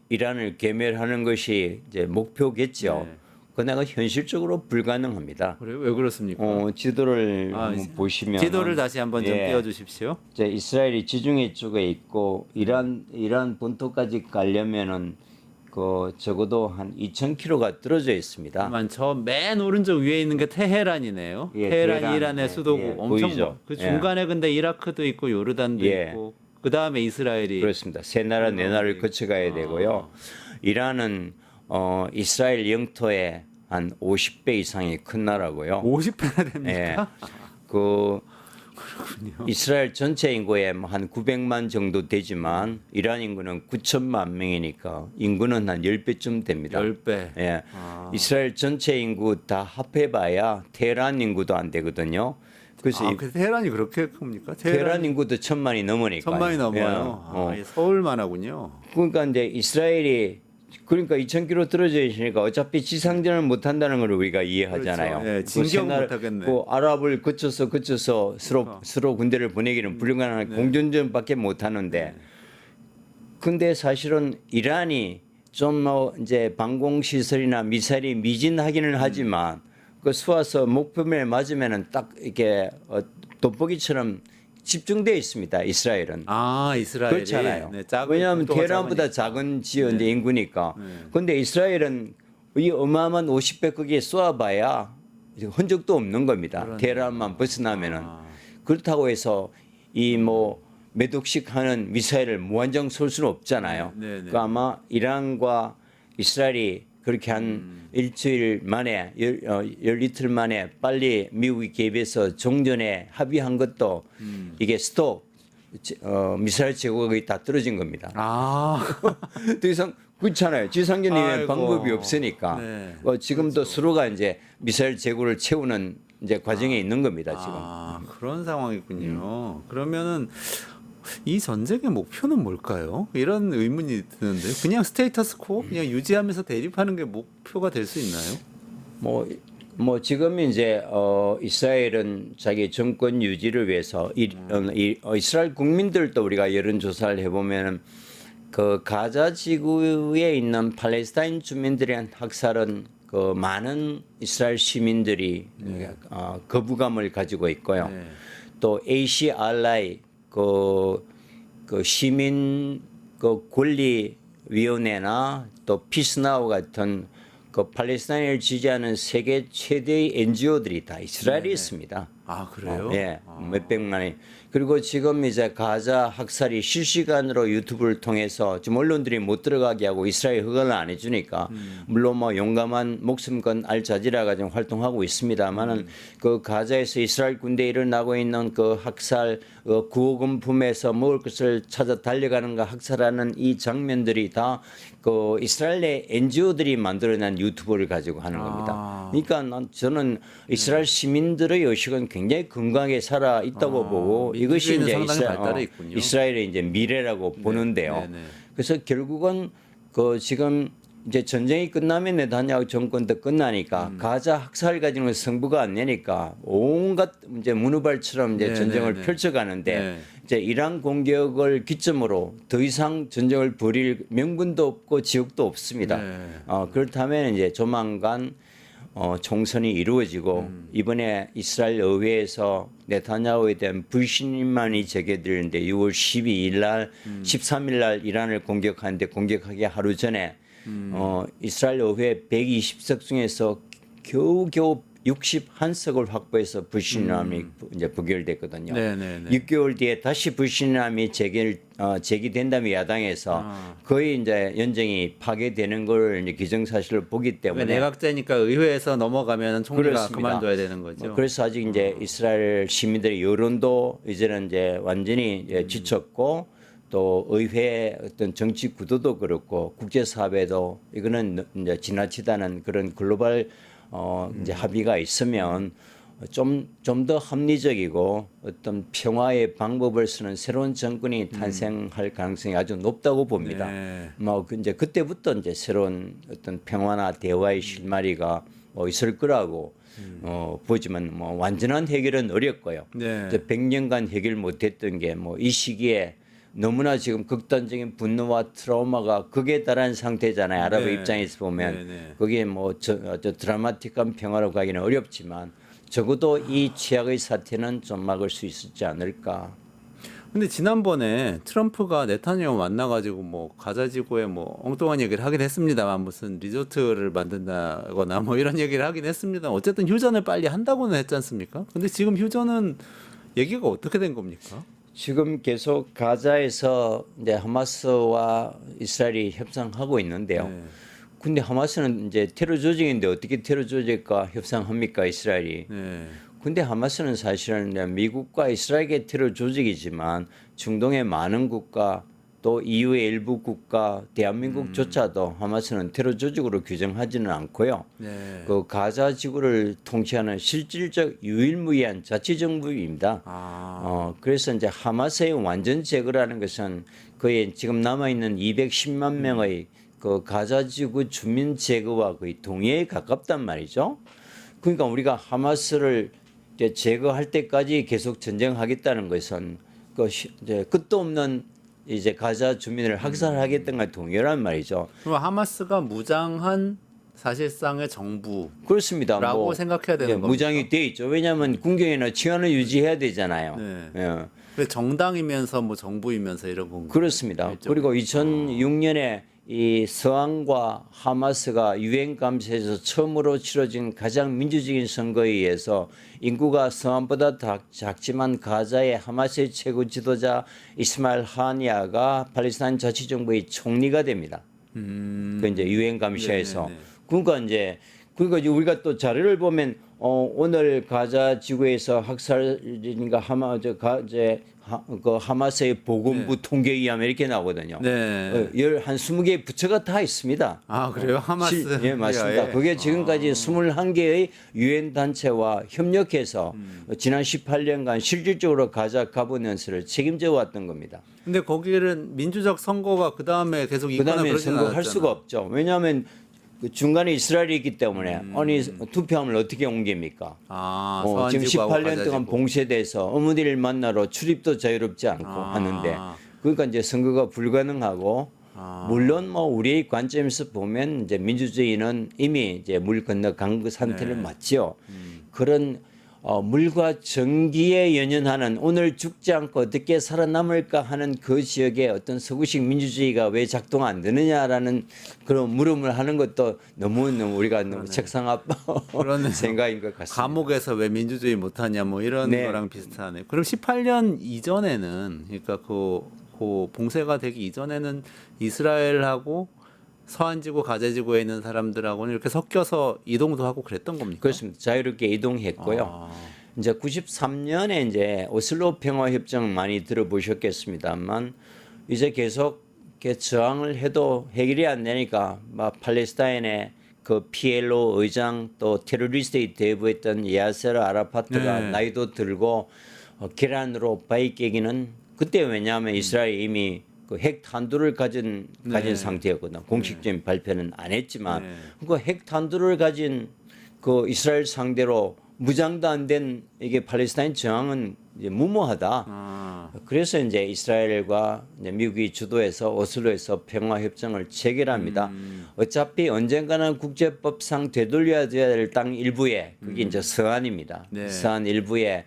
이란을 괴멸하는 것이 이제 목표겠죠. 그러나 현실적으로 불가능합니다. 그래요? 왜 그렇습니까? 지도를 한번 보시면 지도를 다시 한번 좀 띄워주십시오. 이제 이스라엘이 지중해 쪽에 있고 이란 본토까지 가려면은 적어도 한 2,000km가 떨어져 있습니다. 하지만 저 맨 오른쪽 위에 있는 게 테헤란이네요. 테헤란이 이란의 수도고 엄청 보이죠? 그 중간에 근데 이라크도 있고 요르단도 있고 그 다음에 이스라엘이 그렇습니다. 세 나라 네 나라를 거쳐가야 되고요. 이란은 이스라엘 영토의 한 50배 이상이 큰 나라고요. 50배나 됩니까? 그렇군요. 이스라엘 전체 인구의 한 900만 정도 되지만 이란 인구는 9천만 명이니까 인구는 한 10배쯤 됩니다. 10배. 예. 이스라엘 전체 인구 다 합해봐야 테헤란 인구도 안 되거든요. 그래서 그 테헤란이 그렇게 큽니까? 테헤란 인구도 1,000만이 넘으니까. 1,000만이 넘어요. 서울만 하군요. 그러니까 이제 이스라엘이 2,000km 떨어져 있으니까 어차피 지상전을 못 한다는 걸 우리가 이해하잖아요. 그렇죠. 진격 못 하겠네. 아랍을 거쳐서 서로 군대를 보내기는 불가능한 공전전밖에 못 하는데. 근데 사실은 이란이 좀 이제 방공 시설이나 미사일이 미진하기는 하지만 그 쏘아서 목표면에 맞으면은 딱 이렇게 돋보기처럼 집중되어 있습니다. 이스라엘은. 이스라엘이 그렇잖아요. 왜냐하면 테헤란보다 작은 지역인데 인구니까. 그런데 이스라엘은 이 어마어마한 50배 거기에 쏘아봐야 흔적도 없는 겁니다. 테헤란만 벗어나면은. 그렇다고 해서 이 몇 억씩 하는 미사일을 무한정 쏠 수는 없잖아요. 그 아마 이란과 이스라엘이 그렇게 한 일주일 만에 열이틀 만에 빨리 미국이 개입해서 종전에 합의한 것도 이게 스톱 미사일 제국이 다 떨어진 겁니다. 더 이상 그렇잖아요. 지상전이면 아이고. 방법이 없으니까. 네. 지금도 서로가 이제 미사일 재고를 채우는 이제 과정에 있는 겁니다. 지금. 그런 상황이군요. 그러면은 이 전쟁의 목표는 뭘까요? 이런 의문이 드는데 그냥 스테이터스 코어 그냥 유지하면서 대립하는 게 목표가 될 수 있나요? 뭐 지금 이제 이스라엘은 자기 정권 유지를 위해서 이스라엘 국민들도 우리가 여론조사를 해보면은 그 가자 지구에 있는 팔레스타인 주민들의 학살은 그 많은 이스라엘 시민들이 거부감을 가지고 있고요. 네. 또 ACRI 그 시민 그 권리위원회나 또 피스나우 같은 그 팔레스타인을 지지하는 세계 최대의 NGO들이 다 이스라엘에 있습니다. 그래요? 몇백만이. 그리고 지금 이제 가자 학살이 실시간으로 유튜브를 통해서 지금 언론들이 못 들어가게 하고 이스라엘 허가를 안 해주니까 물론 뭐 용감한 목숨건 알자지라가 지금 활동하고 있습니다만은 그 가자에서 이스라엘 군대에 일어나고 있는 그 학살 구호금품에서 먹을 것을 찾아 달려가는 거 학살하는 이 장면들이 다 그 이스라엘의 NGO들이 만들어낸 유튜브를 가지고 하는 겁니다. 그러니까 저는 이스라엘 시민들의 의식은 굉장히 건강하게 살아 있다고 보고 이것이 이제 이스라엘의 이제 미래라고 보는데요. 그래서 결국은 그 지금 이제 전쟁이 끝나면 네타냐후 정권도 끝나니까 가자 학살 가지고는 승부가 안 내니까 온갖 이제 문우발처럼 이제 전쟁을 펼쳐가는데 이제 이란 공격을 기점으로 더 이상 전쟁을 벌일 명분도 없고 지역도 없습니다. 그렇다면 이제 조만간 총선이 이루어지고 이번에 이스라엘 의회에서 네타냐후에 대한 불신임만이 제기되는데 6월 12일 날 13일 날 이란을 공격하는데 공격하기 하루 전에 이스라엘 의회 120석 중에서 겨우겨우 61석을 확보해서 불신임함이 이제 부결됐거든요. 6개월 뒤에 다시 불신임함이 제기된다면 야당에서 거의 이제 연정이 파괴되는 걸 이제 기정사실을 보기 때문에 내각제니까 의회에서 넘어가면 총리가 그만둬야 되는 거죠. 그래서 아직 이제 이스라엘 시민들의 여론도 이제는 이제 완전히 이제 지쳤고 또 의회 어떤 정치 구도도 그렇고 국제사회도 이거는 이제 지나치다는 그런 글로벌 이제 합의가 있으면 좀 더 합리적이고 어떤 평화의 방법을 쓰는 새로운 정권이 탄생할 가능성이 아주 높다고 봅니다. 뭐 이제 그때부터 이제 새로운 어떤 평화나 대화의 실마리가 있을 거라고 보지만 뭐 완전한 해결은 어렵고요. 이제 100년간 해결 못했던 게 뭐 이 시기에 너무나 지금 극단적인 분노와 트라우마가 극에 달한 상태잖아요. 아랍의 입장에서 보면 그게 뭐 드라마틱한 평화로 가기는 어렵지만 적어도 이 최악의 사태는 좀 막을 수 있었지 않을까. 근데 지난번에 트럼프가 네타냐후 만나가지고 뭐 가자지구에 뭐 엉뚱한 얘기를 하긴 했습니다만 무슨 리조트를 만든다거나 뭐 이런 얘기를 하긴 했습니다. 어쨌든 휴전을 빨리 한다고는 했지 않습니까? 근데 지금 휴전은 얘기가 어떻게 된 겁니까? 지금 계속 가자에서 이제 하마스와 이스라엘이 협상하고 있는데요. 근데 하마스는 이제 테러 조직인데 어떻게 테러 조직과 협상합니까, 이스라엘이? 근데 하마스는 사실은 미국과 이스라엘의 테러 조직이지만 중동의 많은 국가 또 EU의 일부 국가 대한민국조차도 하마스는 테러 조직으로 규정하지는 않고요. 그 가자 지구를 통치하는 실질적 유일무이한 자치정부입니다. 그래서 이제 하마스의 완전 제거라는 것은 거의 지금 남아있는 210만 명의 그 가자 지구 주민 제거와 거의 동의에 가깝단 말이죠. 그러니까 우리가 하마스를 이제 제거할 때까지 계속 전쟁하겠다는 것은 그 이제 끝도 없는 이제 가자 주민을 학살하겠다는 것 동일한 말이죠. 그럼 하마스가 무장한 사실상의 정부 그렇습니다. 라고 생각해야 되는 겁니까? 무장이 돼 있죠. 왜냐하면 군경이나 치안을 유지해야 되잖아요. 정당이면서 뭐 정부이면서 이런 건가요? 그렇습니다. 그리고 2006년에 이 서한과 하마스가 유엔 감시에서 처음으로 치러진 가장 민주적인 선거에 의해서 인구가 서한보다 작지만 가자의 하마스의 최고 지도자 이스마일 하니아가 팔레스타인 자치정부의 총리가 됩니다. 그 이제 유엔 감시에서 그러니까 이제 그러니까 이제 우리가 또 자료를 보면 오늘 가자 지구에서 학살인가 그 하마스의 보건부 통계에 의하면 이렇게 나오거든요. 네. 한 20개의 부처가 다 있습니다. 아, 그래요? 하마스. 예, 맞습니다. 예. 그게 지금까지 21개의 유엔 단체와 협력해서 지난 18년간 실질적으로 가자 가버넌스를 책임져 왔던 겁니다. 근데 거기는 민주적 선거가 그 다음에 계속 있거나 그다음에 그러진 선거할 않았잖아. 수가 없죠. 왜냐하면 그 중간에 이스라엘이 있기 때문에 아니 투표함을 어떻게 옮깁니까? 아, 지금 서한지구하고 18년 동안 가자지구. 봉쇄돼서 어머니를 만나러 출입도 자유롭지 않고 하는데 그러니까 이제 선거가 불가능하고 물론 뭐 우리의 관점에서 보면 이제 민주주의는 이미 이제 물 건너간 그 상태를 맞지요. 그런 물과 전기에 연연하는 오늘 죽지 않고 어떻게 살아남을까 하는 그 지역의 어떤 서구식 민주주의가 왜 작동 안 되느냐라는 그런 물음을 하는 것도 너무너무 우리가 너무 책상 앞 생각인 것 같습니다. 감옥에서 왜 민주주의 못하냐 뭐 이런 네. 거랑 비슷하네. 그럼 18년 이전에는 그러니까 그 봉쇄가 되기 이전에는 이스라엘하고 서한지구, 가자지구에 있는 사람들하고는 이렇게 섞여서 이동도 하고 그랬던 겁니까? 그렇습니다. 자유롭게 이동했고요. 이제 93년에 이제 오슬로 평화협정 많이 들어보셨겠습니다만 이제 계속 이렇게 저항을 해도 해결이 안 되니까 막 팔레스타인의 그 PLO 의장 또 테러리스트에 대부했던 야세르 아라파트가 네. 나이도 들고 계란으로 바위 깨기는 그때 왜냐하면 이스라엘이 이미 그 핵 탄두를 가진 상태였거든요. 공식적인 발표는 안 했지만 그 핵 탄두를 가진 그 이스라엘 상대로 무장도 안 된 이게 팔레스타인 저항은 이제 무모하다. 그래서 이제 이스라엘과 이제 미국이 주도해서 오슬로에서 평화 협정을 체결합니다. 어차피 언젠가는 국제법상 되돌려야 될 땅 일부에 그게 이제 서한입니다. 네. 서한 일부에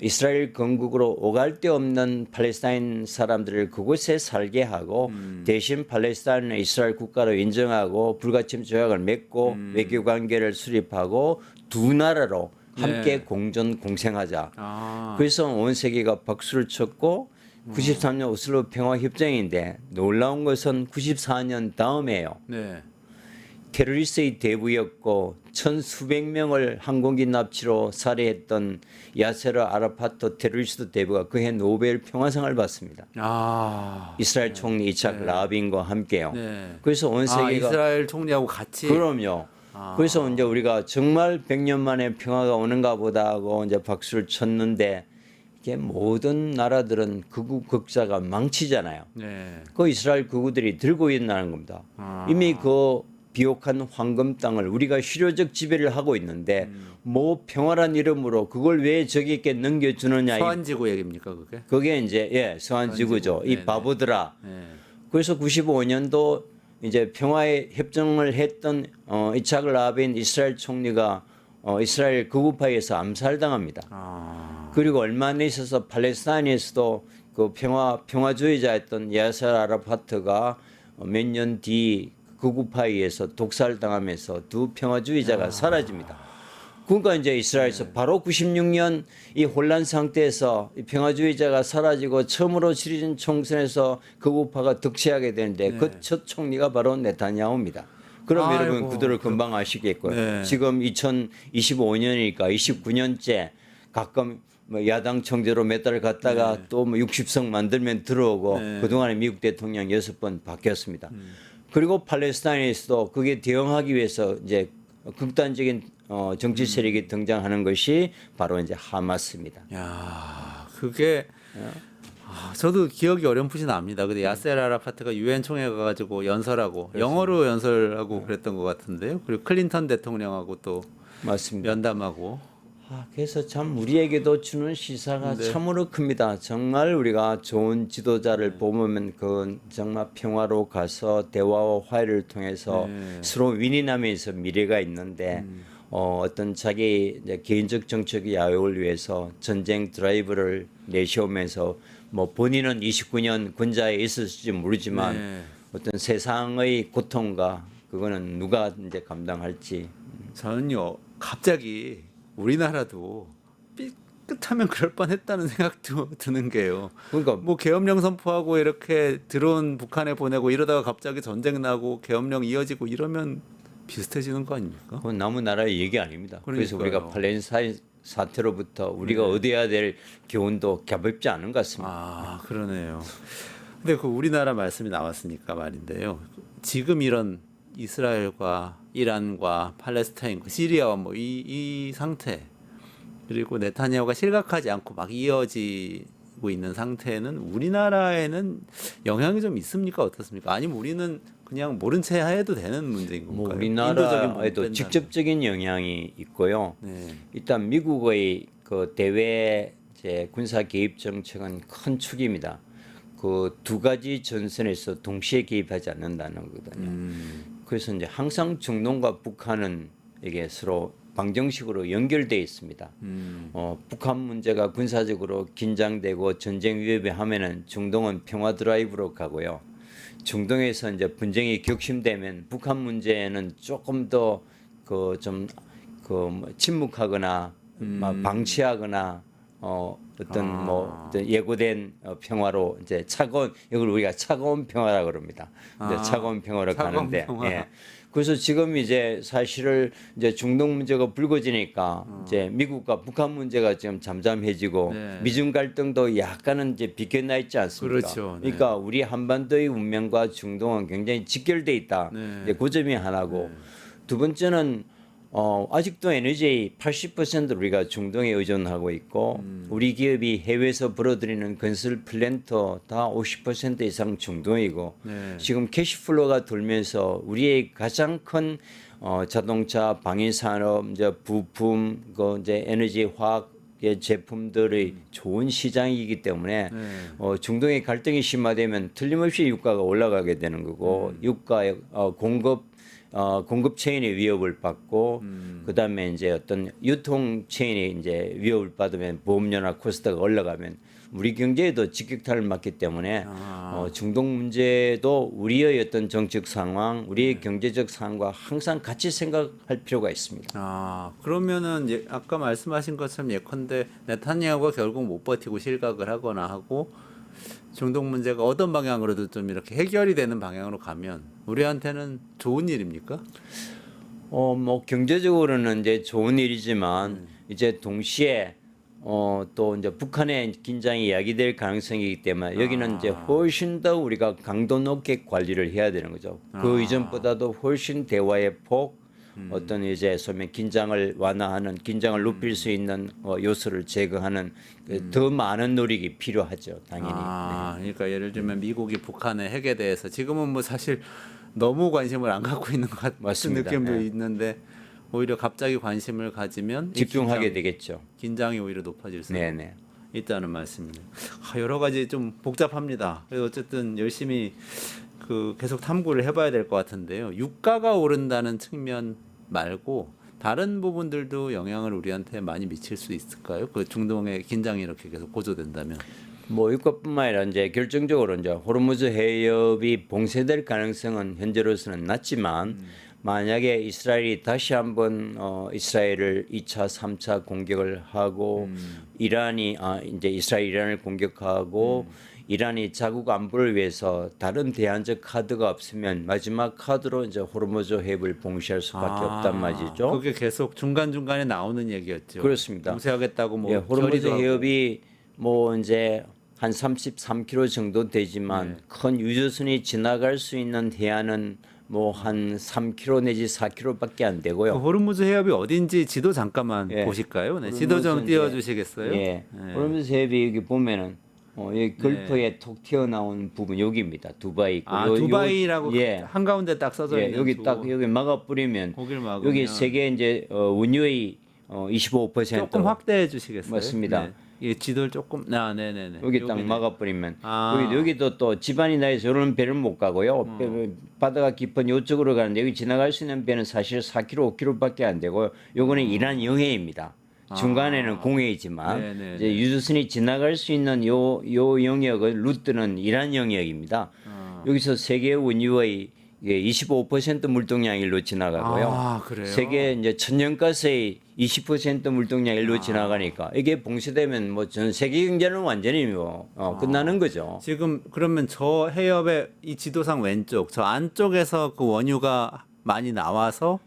이스라엘 건국으로 오갈 데 없는 팔레스타인 사람들을 그곳에 살게 하고 대신 팔레스타인을 이스라엘 국가로 인정하고 불가침 조약을 맺고 외교 관계를 수립하고 두 나라로 함께 네. 공존 공생하자. 그래서 온 세계가 박수를 쳤고 93년 오슬로 평화 협정인데 놀라운 것은 94년 다음에요. 네. 테러리스트의 대부였고 천수백 명을 항공기 납치로 살해했던 야세르 아라파트 테러리스트 대부가 그해 노벨 평화상을 받습니다. 이스라엘 총리 이착 라빈과 함께요. 네. 그래서 온 세계가 이스라엘 총리하고 같이. 그럼요. 그래서 이제 우리가 정말 100년 만에 평화가 오는가 보다 하고 이제 박수를 쳤는데 이게 모든 나라들은 극우 극자가 망치잖아요. 네. 그 이스라엘 극우들이 들고 있다는 겁니다. 이미 그 비옥한 황금 땅을 우리가 실효적 지배를 하고 있는데 뭐 평화란 이름으로 그걸 왜 저기에게 넘겨주느냐. 서한지구 얘기입니까 그게? 그게 이제 서한지구죠. 이 네네. 바보들아. 네. 그래서 95년도 이제 평화의 협정을 했던 이착 라빈 이스라엘 총리가 이스라엘 극우파에서 암살당합니다. 그리고 얼마 안에 있어서 팔레스타인에서도 그 평화주의자였던 야ser 아라파트가 몇 년 뒤 극우파에 의해서 독살당하면서 두 평화주의자가 사라집니다. 그러니까 이제 이스라엘에서 바로 96년 이 혼란 상태에서 이 평화주의자가 사라지고 처음으로 치러진 총선에서 극우파가 득세하게 되는데 그 첫 총리가 바로 네타냐후입니다. 그럼 여러분 그들을 금방 아시겠고요. 네. 지금 2025년이니까 29년째 가끔 뭐 야당 총재로 몇 달 갔다가 또 뭐 60석 만들면 들어오고 그동안에 미국 대통령 6번 바뀌었습니다. 그리고 팔레스타인에서도 그게 대응하기 위해서 이제 극단적인 정치 세력이 등장하는 것이 바로 이제 하마스입니다. 야, 그게 저도 기억이 어렴풋이 납니다. 근데 야세르 아라파트가 유엔 총회 가가지고 연설하고 영어로 연설하고 그랬던 것 같은데요. 그리고 클린턴 대통령하고 또 맞습니다. 면담하고. 그래서 참 우리에게도 주는 시사가 참으로 큽니다. 정말 우리가 좋은 지도자를 보면 그 정말 평화로 가서 대화와 화해를 통해서 서로 윈윈하면서 미래가 있는데 어떤 자기 이제 개인적 정책 야욕을 위해서 전쟁 드라이브를 내세우면서 뭐 본인은 29년 군자에 있었을지 모르지만 어떤 세상의 고통과 그거는 누가 이제 감당할지. 저는요 갑자기 우리나라도 삐끗하면 그럴 뻔했다는 생각도 드는 게요. 그러니까 뭐 계엄령 선포하고 이렇게 드론 북한에 보내고 이러다가 갑자기 전쟁 나고 계엄령 이어지고 이러면 비슷해지는 거 아닙니까? 그건 남은 나라의 얘기 아닙니다. 그래서 그러니까요. 우리가 팔레스타인 사태로부터 우리가 얻어야 될 교훈도 가볍지 않은 것 같습니다. 아, 그러네요. 근데 그 우리나라 말씀이 나왔으니까 말인데요. 지금 이런 이스라엘과 이란과 팔레스타인과 시리아와 뭐 이 상태 그리고 네타냐후가 실각하지 않고 막 이어지고 있는 상태는 우리나라에는 영향이 좀 있습니까? 어떻습니까? 아니면 우리는 그냥 모른 채 해도 되는 문제인 건가요? 뭐 인도적인 부분 우리나라에도 뺀다면. 직접적인 영향이 있고요. 네. 일단 미국의 그 대외 이제 군사 개입 정책은 큰 축입니다. 그 두 가지 전선에서 동시에 개입하지 않는다는 거거든요. 그래서 이제 항상 중동과 북한은 이게 서로 방정식으로 연결돼 있습니다. 북한 문제가 군사적으로 긴장되고 전쟁 위협이 하면은 중동은 평화 드라이브로 가고요. 중동에서 이제 분쟁이 격심되면 북한 문제는 조금 더 그 좀 그 침묵하거나 방치하거나 어떤 뭐 어떤 예고된 평화로 이제 차가운 이걸 우리가 차가운 평화라 그럽니다. 이제 차가운 평화로 차가운 가는데 평화. 예. 그래서 지금 이제 사실을 이제 중동 문제가 불거지니까 이제 미국과 북한 문제가 지금 잠잠해지고 네. 미중 갈등도 약간은 이제 비껴나 있지 않습니까? 그렇죠. 네. 그러니까 우리 한반도의 운명과 중동은 굉장히 직결돼 있다. 네. 이제 그 점이 하나고 두 번째는 아직도 에너지 80% 우리가 중동에 의존하고 있고 우리 기업이 해외에서 벌어들이는 건설 플랜트 다 50% 이상 중동이고 네. 지금 캐시플로가 돌면서 우리의 가장 큰 자동차, 방위산업, 이제 부품, 그 이제 에너지 화학 의 제품들의 좋은 시장이기 때문에 중동의 갈등이 심화되면 틀림없이 유가가 올라가게 되는 거고 유가의 공급 체인의 위협을 받고 그다음에 이제 어떤 유통 체인이 이제 위협을 받으면 보험료나 코스트가 올라가면 우리 경제에도 직격탄을 맞기 때문에 중동 문제도 우리의 어떤 정책 상황, 우리의 경제적 상황과 항상 같이 생각할 필요가 있습니다. 아, 그러면은 아까 말씀하신 것처럼 예컨대 네타냐후가 결국 못 버티고 실각을 하거나 하고 중동 문제가 어떤 방향으로도 좀 이렇게 해결이 되는 방향으로 가면 우리한테는 좋은 일입니까? 뭐 경제적으로는 이제 좋은 일이지만 이제 동시에 또 이제 북한의 긴장이 야기될 가능성이기 때문에 여기는 이제 훨씬 더 우리가 강도 높게 관리를 해야 되는 거죠. 그 이전보다도 훨씬 대화의 폭, 어떤 이제 소면 긴장을 완화하는, 긴장을 높일 수 있는 요소를 제거하는 더 많은 노력이 필요하죠, 당연히. 그러니까 예를 들면 미국이 북한의 핵에 대해서 지금은 뭐 사실 너무 관심을 안 갖고 있는 것 같은 맞습니다. 느낌도 네. 있는데 오히려 갑자기 관심을 가지면 이 집중하게 되겠죠. 긴장이 오히려 높아질 수 네네. 있다는 말씀이네요. 여러 가지 좀 복잡합니다. 그래서 어쨌든 열심히 계속 탐구를 해봐야 될 것 같은데요. 유가가 오른다는 측면 말고 다른 부분들도 영향을 우리한테 많이 미칠 수 있을까요? 그 중동의 긴장이 이렇게 계속 고조된다면. 뭐 이것뿐만 아니라 이제 결정적으로 이제 호르무즈 해협이 봉쇄될 가능성은 현재로서는 낮지만 만약에 이스라엘이 다시 한번 이스라엘을 2차, 3차 공격을 하고 이란이 이제 이스라엘을 공격하고 이란이 자국 안보를 위해서 다른 대안적 카드가 없으면 마지막 카드로 이제 호르무즈 해협을 봉쇄할 수밖에 없단 말이죠. 그게 계속 중간중간에 나오는 얘기였죠. 그렇습니다. 봉쇄하겠다고 뭐 예, 호르무즈 결의도 하고. 해협이 뭐 이제 한 33km 정도 되지만 큰 유조선이 지나갈 수 있는 해안은 뭐 한 3km 내지 4km밖에 안 되고요. 그 호르무즈 해협이 어딘지 지도 잠깐만 예. 보실까요? 네, 지도 좀 호르무즈 띄워주시겠어요? 예. 호르무즈 해협이 여기 보면은 이 걸프에 톡 튀어나온 부분 여기입니다. 두바이 있고 두바이라고 예. 한가운데 딱 써져 예, 있는 여기 주. 딱 여기 막아 뿌리면 거길 막으면 여기 세계 이제 운유의 25% 조금 확대해 주시겠어요? 맞습니다. 네. 이 지도를 조금 네네네. 여기 딱 막아버리면 아. 여기도 또 집안이 나해서 이런 배를 못 가고요. 바다가 깊은 이쪽으로 가는데 여기 지나갈 수 있는 배는 사실 4km, 5km밖에 안 되고요. 요거는 이란 영해입니다. 중간에는 공해이지만 네네네. 이제 유조선이 지나갈 수 있는 요 영역은 루트는 이란 영역입니다. 여기서 세계 운유의 25% 물동량이 일로 지나가고요. 그래요? 세계 이제 천연가스의 20% 물동량 일로 지나가니까 이게 봉쇄되면 뭐 전 세계 경제는 완전히 뭐 끝나는 거죠. 지금 그러면 저 해협의 이 지도상 왼쪽 저 안쪽에서 그 원유가 많이 나와서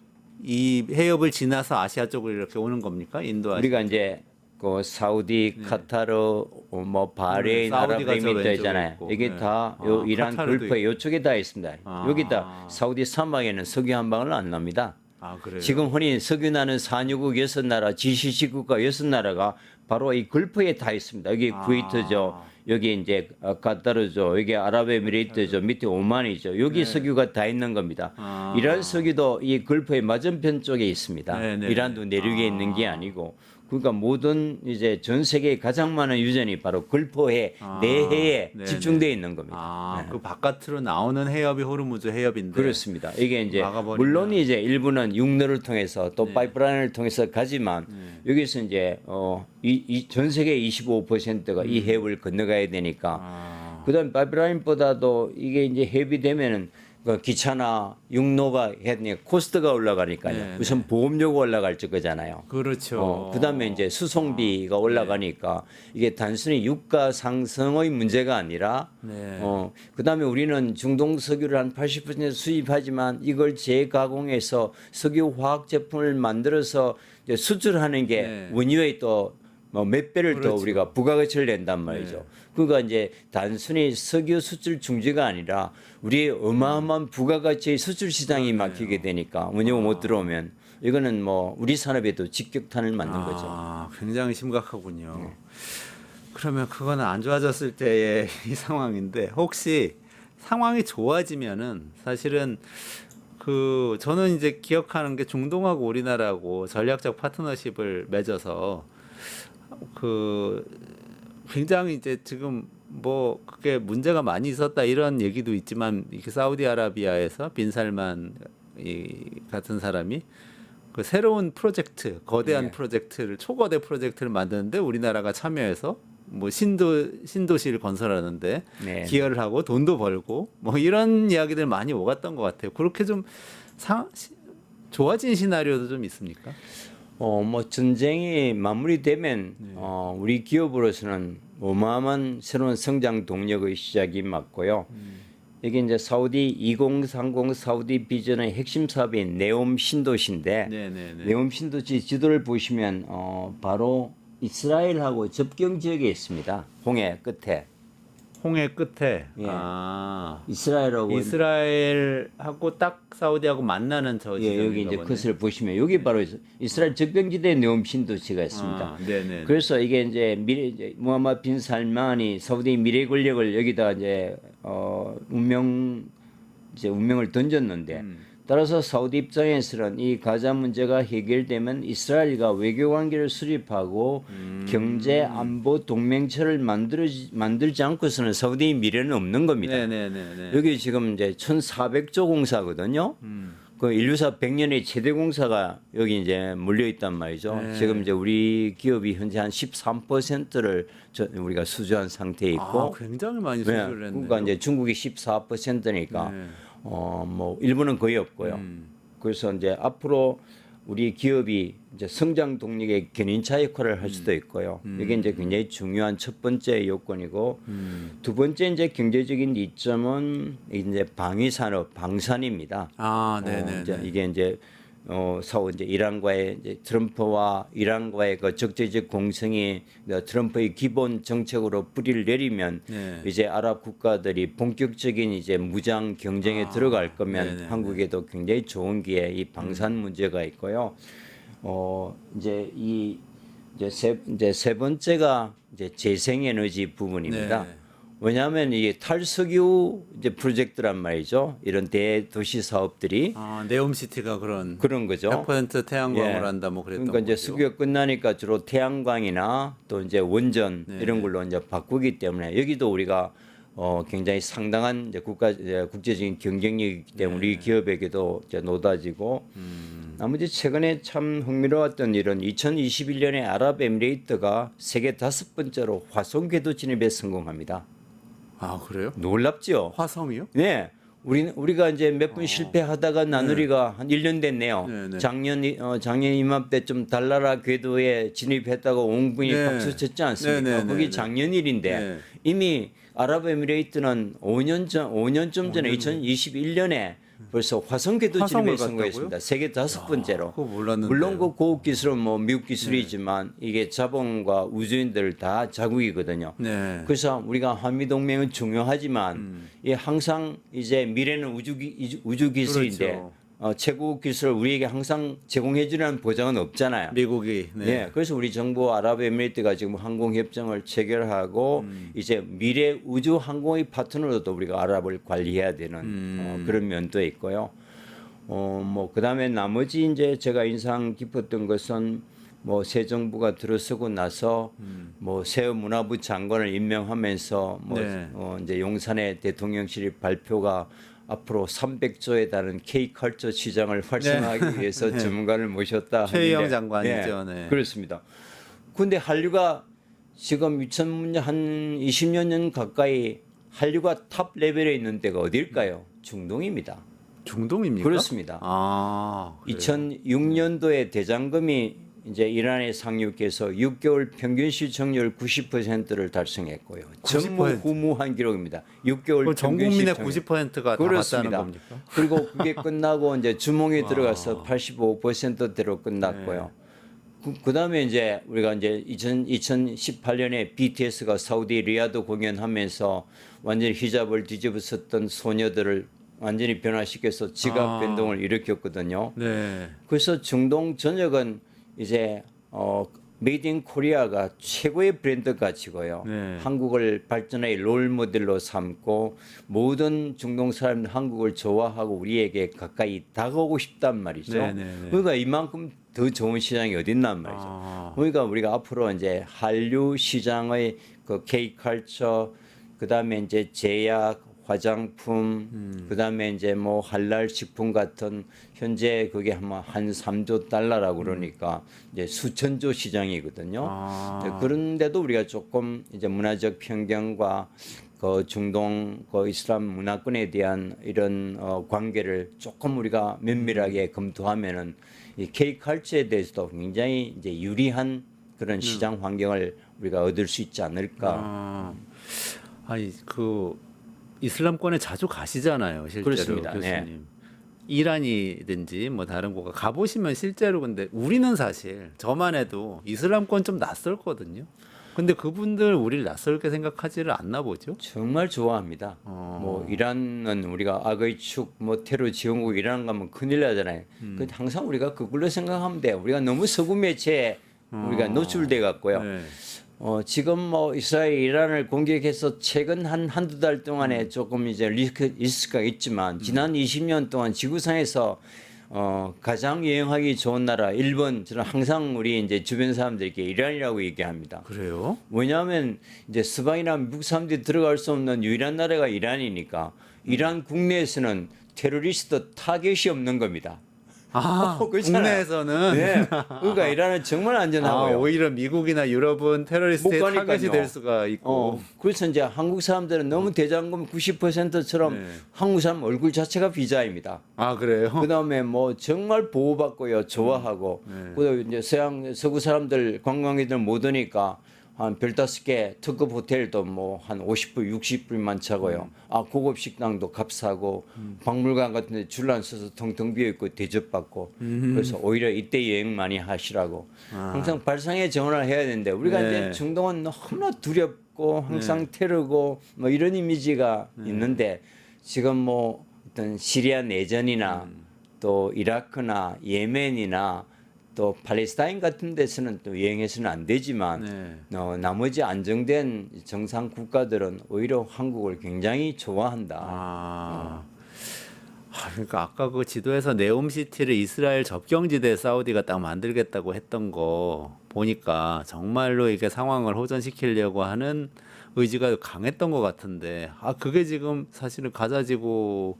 이 해협을 지나서 아시아 쪽으로 이렇게 오는 겁니까? 인도 아시아. 우리가 이제 그 사우디, 카타르, 뭐 바레인, 사우디가 저 아랍에미리트 왼쪽에 있잖아요. 있고. 이게 네. 다 아, 이란 카타르도 골프에 이쪽에 다 있습니다. 아. 여기다 사우디 사막에는 석유 한 방울 안 납니다. 아, 그래요. 지금 흔히 석유 나는 산유국 6나라, GCC 국가 6나라가 바로 이 골프에 다 있습니다. 여기 쿠웨이트죠. 여기 이제 카타르죠. 여기 아랍에미리트죠. 밑에 오만이죠. 여기 석유가 다 있는 겁니다. 이란 석유도 이 골프의 맞은편 쪽에 있습니다. 네, 네, 이란도 내륙에 있는 게 아니고. 그러니까 모든 이제 전 세계에 가장 많은 유전이 바로 골프해 내해에 네, 집중되어 있는 겁니다. 아, 그 바깥으로 나오는 해협이 호르무즈 해협인데. 그렇습니다. 이게 이제 막아버리면- 물론 이제 일부는 육로를 통해서 또 파이프라인을 통해서 가지만 여기서 이제 전 세계 25%가 이 해협을 건너가야 되니까 그다음 파이프라인보다도 이게 이제 해협이 되면은 그 기차나 육로가 했니 코스트가 올라가니까요. 네, 우선 보험료가 올라갈 거잖아요. 그렇죠. 그다음에 이제 수송비가 올라가니까 이게 단순히 유가 상승의 문제가 아니라 네. 그다음에 우리는 중동 석유를 한 80% 수입하지만 이걸 재가공해서 석유 화학 제품을 만들어서 이제 수출하는 게 네. 원유에 또 뭐 몇 배를 더 그렇죠. 우리가 부가가치를 낸단 말이죠. 그러니까 이제 단순히 석유 수출 중지가 아니라 우리의 어마어마한 부가가치의 수출 시장이 막히게 되니까 원유가 못 들어오면 이거는 뭐 우리 산업에도 직격탄을 맞는 거죠. 아, 굉장히 심각하군요. 그러면 그거는 안 좋아졌을 때의 이 상황인데 혹시 상황이 좋아지면은 사실은 그 저는 이제 기억하는 게 중동하고 우리나라하고 전략적 파트너십을 맺어서 그 굉장히 이제 지금 뭐 그게 문제가 많이 있었다 이런 얘기도 있지만 이렇게 사우디아라비아에서 빈살만 이 같은 사람이 그 새로운 프로젝트 거대한 프로젝트를 초거대 프로젝트를 만드는데 우리나라가 참여해서 뭐 신도시를 건설하는데 네. 기여를 하고 돈도 벌고 뭐 이런 이야기들 많이 오갔던 것 같아요. 그렇게 좀 좋아진 시나리오도 좀 있습니까? 뭐 전쟁이 마무리되면 우리 기업으로서는 어마어마한 새로운 성장 동력의 시작이 맞고요. 이게 이제 사우디 2030 사우디 비전의 핵심 사업인 네옴 신도시인데 네네네. 네옴 신도시 지도를 보시면 바로 이스라엘하고 접경 지역에 있습니다. 홍해 끝에. 홍해 끝에 예. 아 이스라엘하고 이스라엘하고 딱 사우디하고 만나는 저 예, 여기 이제 컷을 보시면 여기 바로 이스라엘 접경지대에 네옴 신도시가 있습니다. 아, 네네. 그래서 이게 이제 이제 무하마드 빈 살만이 사우디 미래 권력을 여기다 이제 운명을 던졌는데 따라서 사우디 입장에서는 이 가자 문제가 해결되면 이스라엘과 외교 관계를 수립하고 경제 안보 동맹체를 만들지 않고서는 사우디의 미래는 없는 겁니다. 네네네. 여기 지금 이제 1,400조 공사거든요. 그 인류사 100년의 최대 공사가 여기 이제 몰려 있단 말이죠. 네. 지금 이제 우리 기업이 현재 한 13%를 우리가 수주한 상태에 있고, 아, 굉장히 많이 수주를 했네요. 그러니까 이제 중국이 14%니까 네. 뭐 일본은 거의 없고요. 그래서 이제 앞으로 우리 기업이 이제 성장 동력의 견인차 역할을 할 수도 있고요. 이게 이제 굉장히 중요한 첫 번째 요건이고, 두 번째 이제 경제적인 이점은 이제 방위 산업, 방산입니다. 아, 네네. 이제 이게 이제 사후 이제 이란과의 이제 트럼프와 이란과의 그 적대적 공성이 트럼프의 기본 정책으로 뿌리를 내리면 네. 이제 아랍 국가들이 본격적인 이제 무장 경쟁에 들어갈 거면 네네. 한국에도 굉장히 좋은 기회 이 방산 문제가 있고요. 이제 이제 세 번째가 이제 재생에너지 부분입니다. 네. 왜냐하면 이게 탈석유 이제 프로젝트란 말이죠. 이런 대도시 사업들이 아, 네옴시티가 그런 거죠. 100% 태양광을 예. 한다 뭐 그랬던 그러니까 이제 거죠. 석유가 끝나니까 주로 태양광이나 또 이제 원전 이런 걸로 이제 바꾸기 때문에 여기도 우리가 굉장히 상당한 이제 국제적인 경쟁력이기 때문에 우리 기업에게도 이제 노다지고 나머지 최근에 참 흥미로웠던 일은 2021년에 아랍에미레이트가 세계 5번째로 화성 궤도 진입에 성공합니다. 아, 그래요? 놀랍죠? 화성이요? 네. 우리가 이제 몇 번 실패하다가 나누리가 한 1년 됐네요. 네. 작년 이맘때 좀 달나라 궤도에 진입했다고 온 분이 네. 박수 쳤지 않습니까? 네. 그게 작년 일인데 네. 이미 아랍에미레이트는 5년쯤 전에 2021년에 벌써 화성궤도 화성을 진입에 성공했습니다. 세계 5번째로. 그거 몰랐는데. 물론 그 고급 기술은 뭐 미국 기술이지만 이게 자본과 우주인들 다 자국이거든요. 네. 그래서 우리가 한미 동맹은 중요하지만 이 항상 이제 미래는 우주 기술인데 그렇죠. 최고 기술을 우리에게 항상 제공해 주는 보장은 없잖아요. 미국이. 네. 네, 그래서 우리 정부 아랍에미리트가 지금 항공협정을 체결하고 이제 미래 우주 항공의 파트너로도 우리가 아랍을 관리해야 되는 그런 면도 있고요. 뭐 그다음에 나머지 이제 제가 인상 깊었던 것은 뭐 새 정부가 들어서고 나서 뭐 새 문화부 장관을 임명하면서 뭐 네. 이제 용산의 대통령실이 발표가 앞으로 300조에 달하는 K컬처 시장을 활성화하기 위해서 전문가를 모셨다. 최희영 하는데, 장관이죠. 네. 그렇습니다. 그런데 한류가 지금 2000년 한 20년 년 가까이 한류가 탑 레벨에 있는 데가 어딜까요? 중동입니다. 중동입니까? 그렇습니다. 아, 그래요? 2006년도에 대장금이 이제 이란에 상륙해서 6개월 평균 시청률 90%를 달성했고요. 90%? 전무후무한 기록입니다. 6개월 전 평균 국민의 시청률. 90%가 다 그렇습니다. 봤다는 겁니까? 그리고 그게 끝나고 이제 주몽에 들어가서 85%대로 끝났고요. 그다음에 이제 우리가 이제 2018년에 BTS가 사우디 리야드 공연하면서 완전히 히잡을 뒤집었었던 소녀들을 완전히 변화시켜서 지각 변동을 일으켰거든요. 네. 그래서 중동 전역은 이제 메이드 인 코리아가 최고의 브랜드 가치고요. 네. 한국을 발전의 롤 모델로 삼고 모든 중동 사람들 한국을 좋아하고 우리에게 가까이 다가오고 싶단 말이죠. 네, 네, 네. 그러니까 이만큼 더 좋은 시장이 어딨난 말이죠. 그러니까 우리가 앞으로 이제 한류 시장의 그 K컬처, 그다음에 이제 제약, 화장품, 그다음에 이제 뭐 할랄 식품 같은 현재 그게 아마 한 3조 달러라고 그러니까 이제 수천조 시장이거든요. 네, 그런데도 우리가 조금 이제 문화적 편견과 그 중동 그 이슬람 문화권에 대한 이런 관계를 조금 우리가 면밀하게 검토하면은 이 K컬처에 대해서도 굉장히 이제 유리한 그런 시장 환경을 우리가 얻을 수 있지 않을까. 아니 그 이슬람권에 자주 가시잖아요, 실제로. 그렇습니다. 교수님. 네. 이란이든지 뭐 다른 곳가 가보시면 실제로 근데 우리는 사실 저만 해도 이슬람권 좀 낯설거든요. 근데 그분들 우리를 낯설게 생각하지를 않나 보죠. 정말 좋아합니다. 뭐 이란은 우리가 악의 축, 뭐 테러 지원국 이란 가면 큰일 나잖아요. 근데 항상 우리가 그걸로 생각하면 돼요. 우리가 너무 서구 매체에 우리가 노출돼 갖고요. 네. 지금 뭐 이스라엘 이란을 공격해서 최근 한두 달 동안에 조금 이제 리스크가 있지만 지난 20년 동안 지구상에서 가장 여행하기 좋은 나라 일본, 저는 항상 우리 이제 주변 사람들에게 이란이라고 얘기합니다. 그래요? 왜냐하면 이제 스방이나 미국 사람들이 들어갈 수 없는 유일한 나라가 이란이니까 이란 국내에서는 테러리스트 타겟이 없는 겁니다. 그렇잖아요. 국내에서는 네. 그러니까 이란은 정말 안전하고요. 오히려 미국이나 유럽은 테러리스트의 못 가니까요. 타겟이 될 수가 있고. 그래서 이제 한국 사람들은 너무 대장금 90%처럼 네. 한국 사람 얼굴 자체가 비자입니다. 아 그래요? 그다음에 뭐 정말 보호받고요, 좋아하고. 그리고 이제 서구 사람들 관광객들 못 오니까 한 별 5개 특급 호텔도 뭐 한 50불, 60불만 차고요. 고급 식당도 값싸고 박물관 같은 데 줄 안 서서 텅텅 비어 있고 대접받고. 그래서 오히려 이때 여행 많이 하시라고. 항상 발상의 전환을 해야 되는데 우리가 네. 이제 중동은 너무나 두렵고 항상 테러고 뭐 이런 이미지가 있는데 지금 뭐 어떤 시리아 내전이나 또 이라크나 예멘이나 또 팔레스타인 같은 데서는 또 여행해서는 안 되지만 나머지 안정된 정상 국가들은 오히려 한국을 굉장히 좋아한다. 그러니까 아까 그 지도에서 네옴시티를 이스라엘 접경지대 사우디가 딱 만들겠다고 했던 거 보니까 정말로 이게 상황을 호전시키려고 하는 의지가 강했던 것 같은데 그게 지금 사실은 가자지구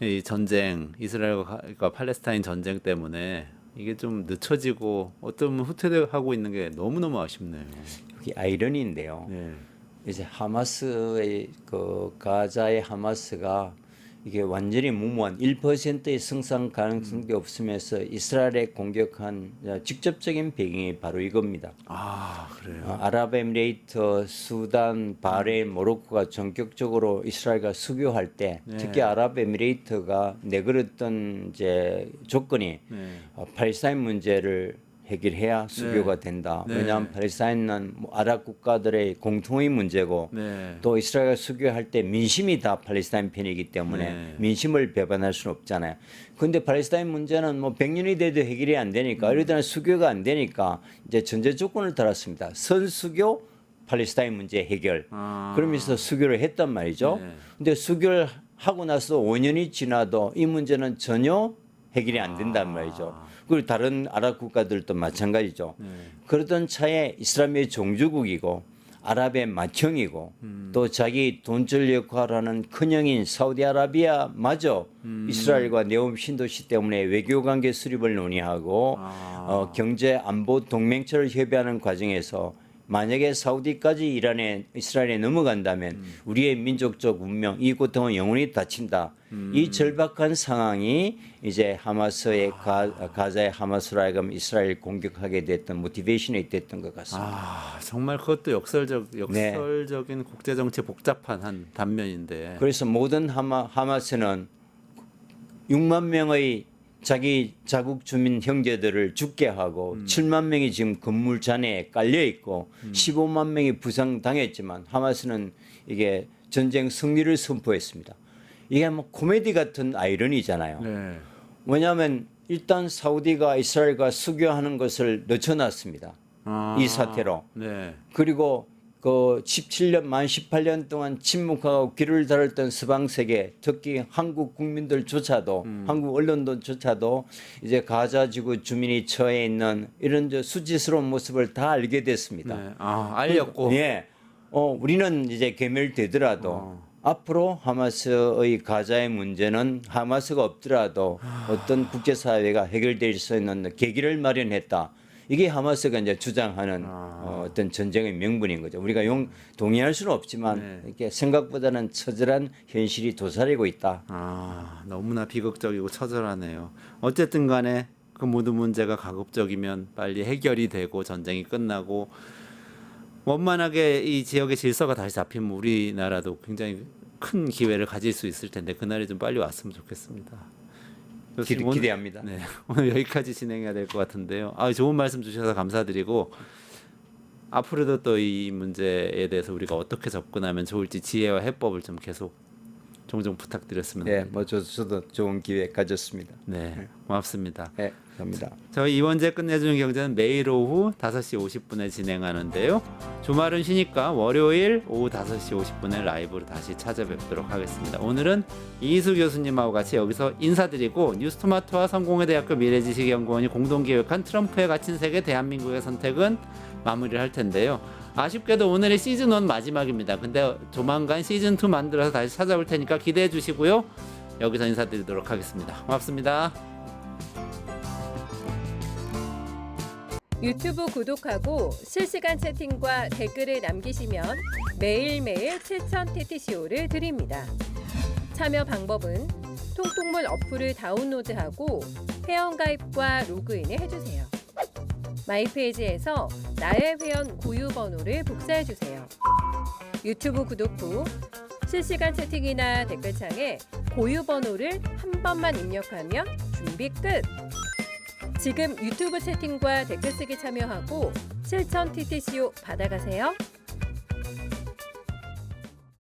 이 전쟁 이스라엘과 팔레스타인 전쟁 때문에 이게 좀 늦춰지고 어떤 후퇴하고 있는 게 너무너무 아쉽네요. 여기 아이러니인데요. 네. 이제 하마스의 그 가자의 하마스가 이게 완전히 무모한 1%의 승산 가능성도 없으면서 이스라엘에 공격한 직접적인 배경이 바로 이겁니다. 아, 그래요. 아랍에미레이트, 수단, 바레인, 모로코가 전격적으로 이스라엘과 수교할 때 특히 아랍에미레이트가 내걸었던 이제 조건이 팔레스타인 문제를 해결해야 수교가 된다. 왜냐하면 팔레스타인은 아랍 국가들의 공통의 문제고 또 이스라엘과 수교할 때 민심이 다 팔레스타인 편이기 때문에 민심을 배반할 수는 없잖아요. 그런데 팔레스타인 문제는 뭐 100년이 돼도 해결이 안 되니까 이러다가 수교가 안 되니까 이제 전제 조건을 달았습니다. 선수교 팔레스타인 문제 해결. 그러면서 수교를 했단 말이죠. 근데 수교를 하고 나서 5년이 지나도 이 문제는 전혀 해결이 안 된단 말이죠. 그리고 다른 아랍 국가들도 마찬가지죠. 그러던 차에 이슬람의 종주국이고 아랍의 맏형이고 또 자기 돈줄 역할하는 큰형인 사우디아라비아마저 이스라엘과 네옴 신도시 때문에 외교관계 수립을 논의하고 경제 안보 동맹처를 협의하는 과정에서 만약에 사우디까지 이스라엘에 넘어간다면 우리의 민족적 운명, 이 고통은 영원히 닫힌다. 이 절박한 상황이 이제 하마스의 가자의 하마스로 하여금 이스라엘 공격하게 됐던 모티베이션이 됐던 것 같습니다. 아, 정말 그것도 역설적인 국제 정치 복잡한 한 단면인데. 그래서 모든 하마스는 6만 명의 자기 자국 주민 형제들을 죽게 하고 7만 명이 지금 건물 잔해에 깔려 있고 15만 명이 부상당했지만 하마스는 이게 전쟁 승리를 선포했습니다. 이게 뭐 코미디 같은 아이러니잖아요. 왜냐하면 일단 사우디가 이스라엘과 수교하는 것을 늦춰놨습니다. 이 사태로. 그리고 그 17년 만 18년 동안 침묵하고 귀를 닫았던 서방 세계, 특히 한국 국민들조차도 한국 언론들조차도 이제 가자 지구 주민이 처해 있는 이런 수치스러운 모습을 다 알게 됐습니다. 알렸고. 우리는 이제 괴멸되더라도 앞으로 하마스의 가자의 문제는 하마스가 없더라도 어떤 국제사회가 해결될 수 있는 계기를 마련했다. 이게 하마스가 이제 주장하는 어떤 전쟁의 명분인 거죠. 우리가 동의할 수는 없지만 이렇게 생각보다는 처절한 현실이 도사리고 있다. 너무나 비극적이고 처절하네요. 어쨌든 간에 그 모든 문제가 가급적이면 빨리 해결이 되고 전쟁이 끝나고 원만하게 이 지역의 질서가 다시 잡히면 우리나라도 굉장히 큰 기회를 가질 수 있을 텐데 그날이 좀 빨리 왔으면 좋겠습니다. 기대합니다. 오늘 여기까지 진행해야 될 것 같은데요. 좋은 말씀 주셔서 감사드리고 앞으로도 또 이 문제에 대해서 우리가 어떻게 접근하면 좋을지 지혜와 해법을 좀 계속 종종 부탁드렸으면 합니다. 뭐 저도 좋은 기회 가졌습니다. 고맙습니다. 감사합니다. 저희 이원재 끝내주는 경제는 매일 오후 5시 50분에 진행하는데요. 주말은 쉬니까 월요일 오후 5시 50분에 라이브로 다시 찾아뵙도록 하겠습니다. 오늘은 이희수 교수님하고 같이 여기서 인사드리고 뉴스토마토와 성공회대학교 미래지식연구원이 공동기획한 트럼프에 갇힌 세계 대한민국의 선택은 마무리를 할 텐데요. 아쉽게도 오늘이 시즌 1 마지막입니다. 근데 조만간 시즌 2 만들어서 다시 찾아올 테니까 기대해 주시고요. 여기서 인사드리도록 하겠습니다. 고맙습니다. 유튜브 구독하고 실시간 채팅과 댓글을 남기시면 매일매일 7,000TTCO를 드립니다. 참여 방법은 통통물 어플을 다운로드하고 회원가입과 로그인을 해주세요. 마이페이지에서 나의 회원 고유 번호를 복사해주세요. 유튜브 구독 후 실시간 채팅이나 댓글창에 고유 번호를 한 번만 입력하면 준비 끝! 지금 유튜브 채팅과 댓글 쓰기 참여하고 7,000TTCO 받아가세요.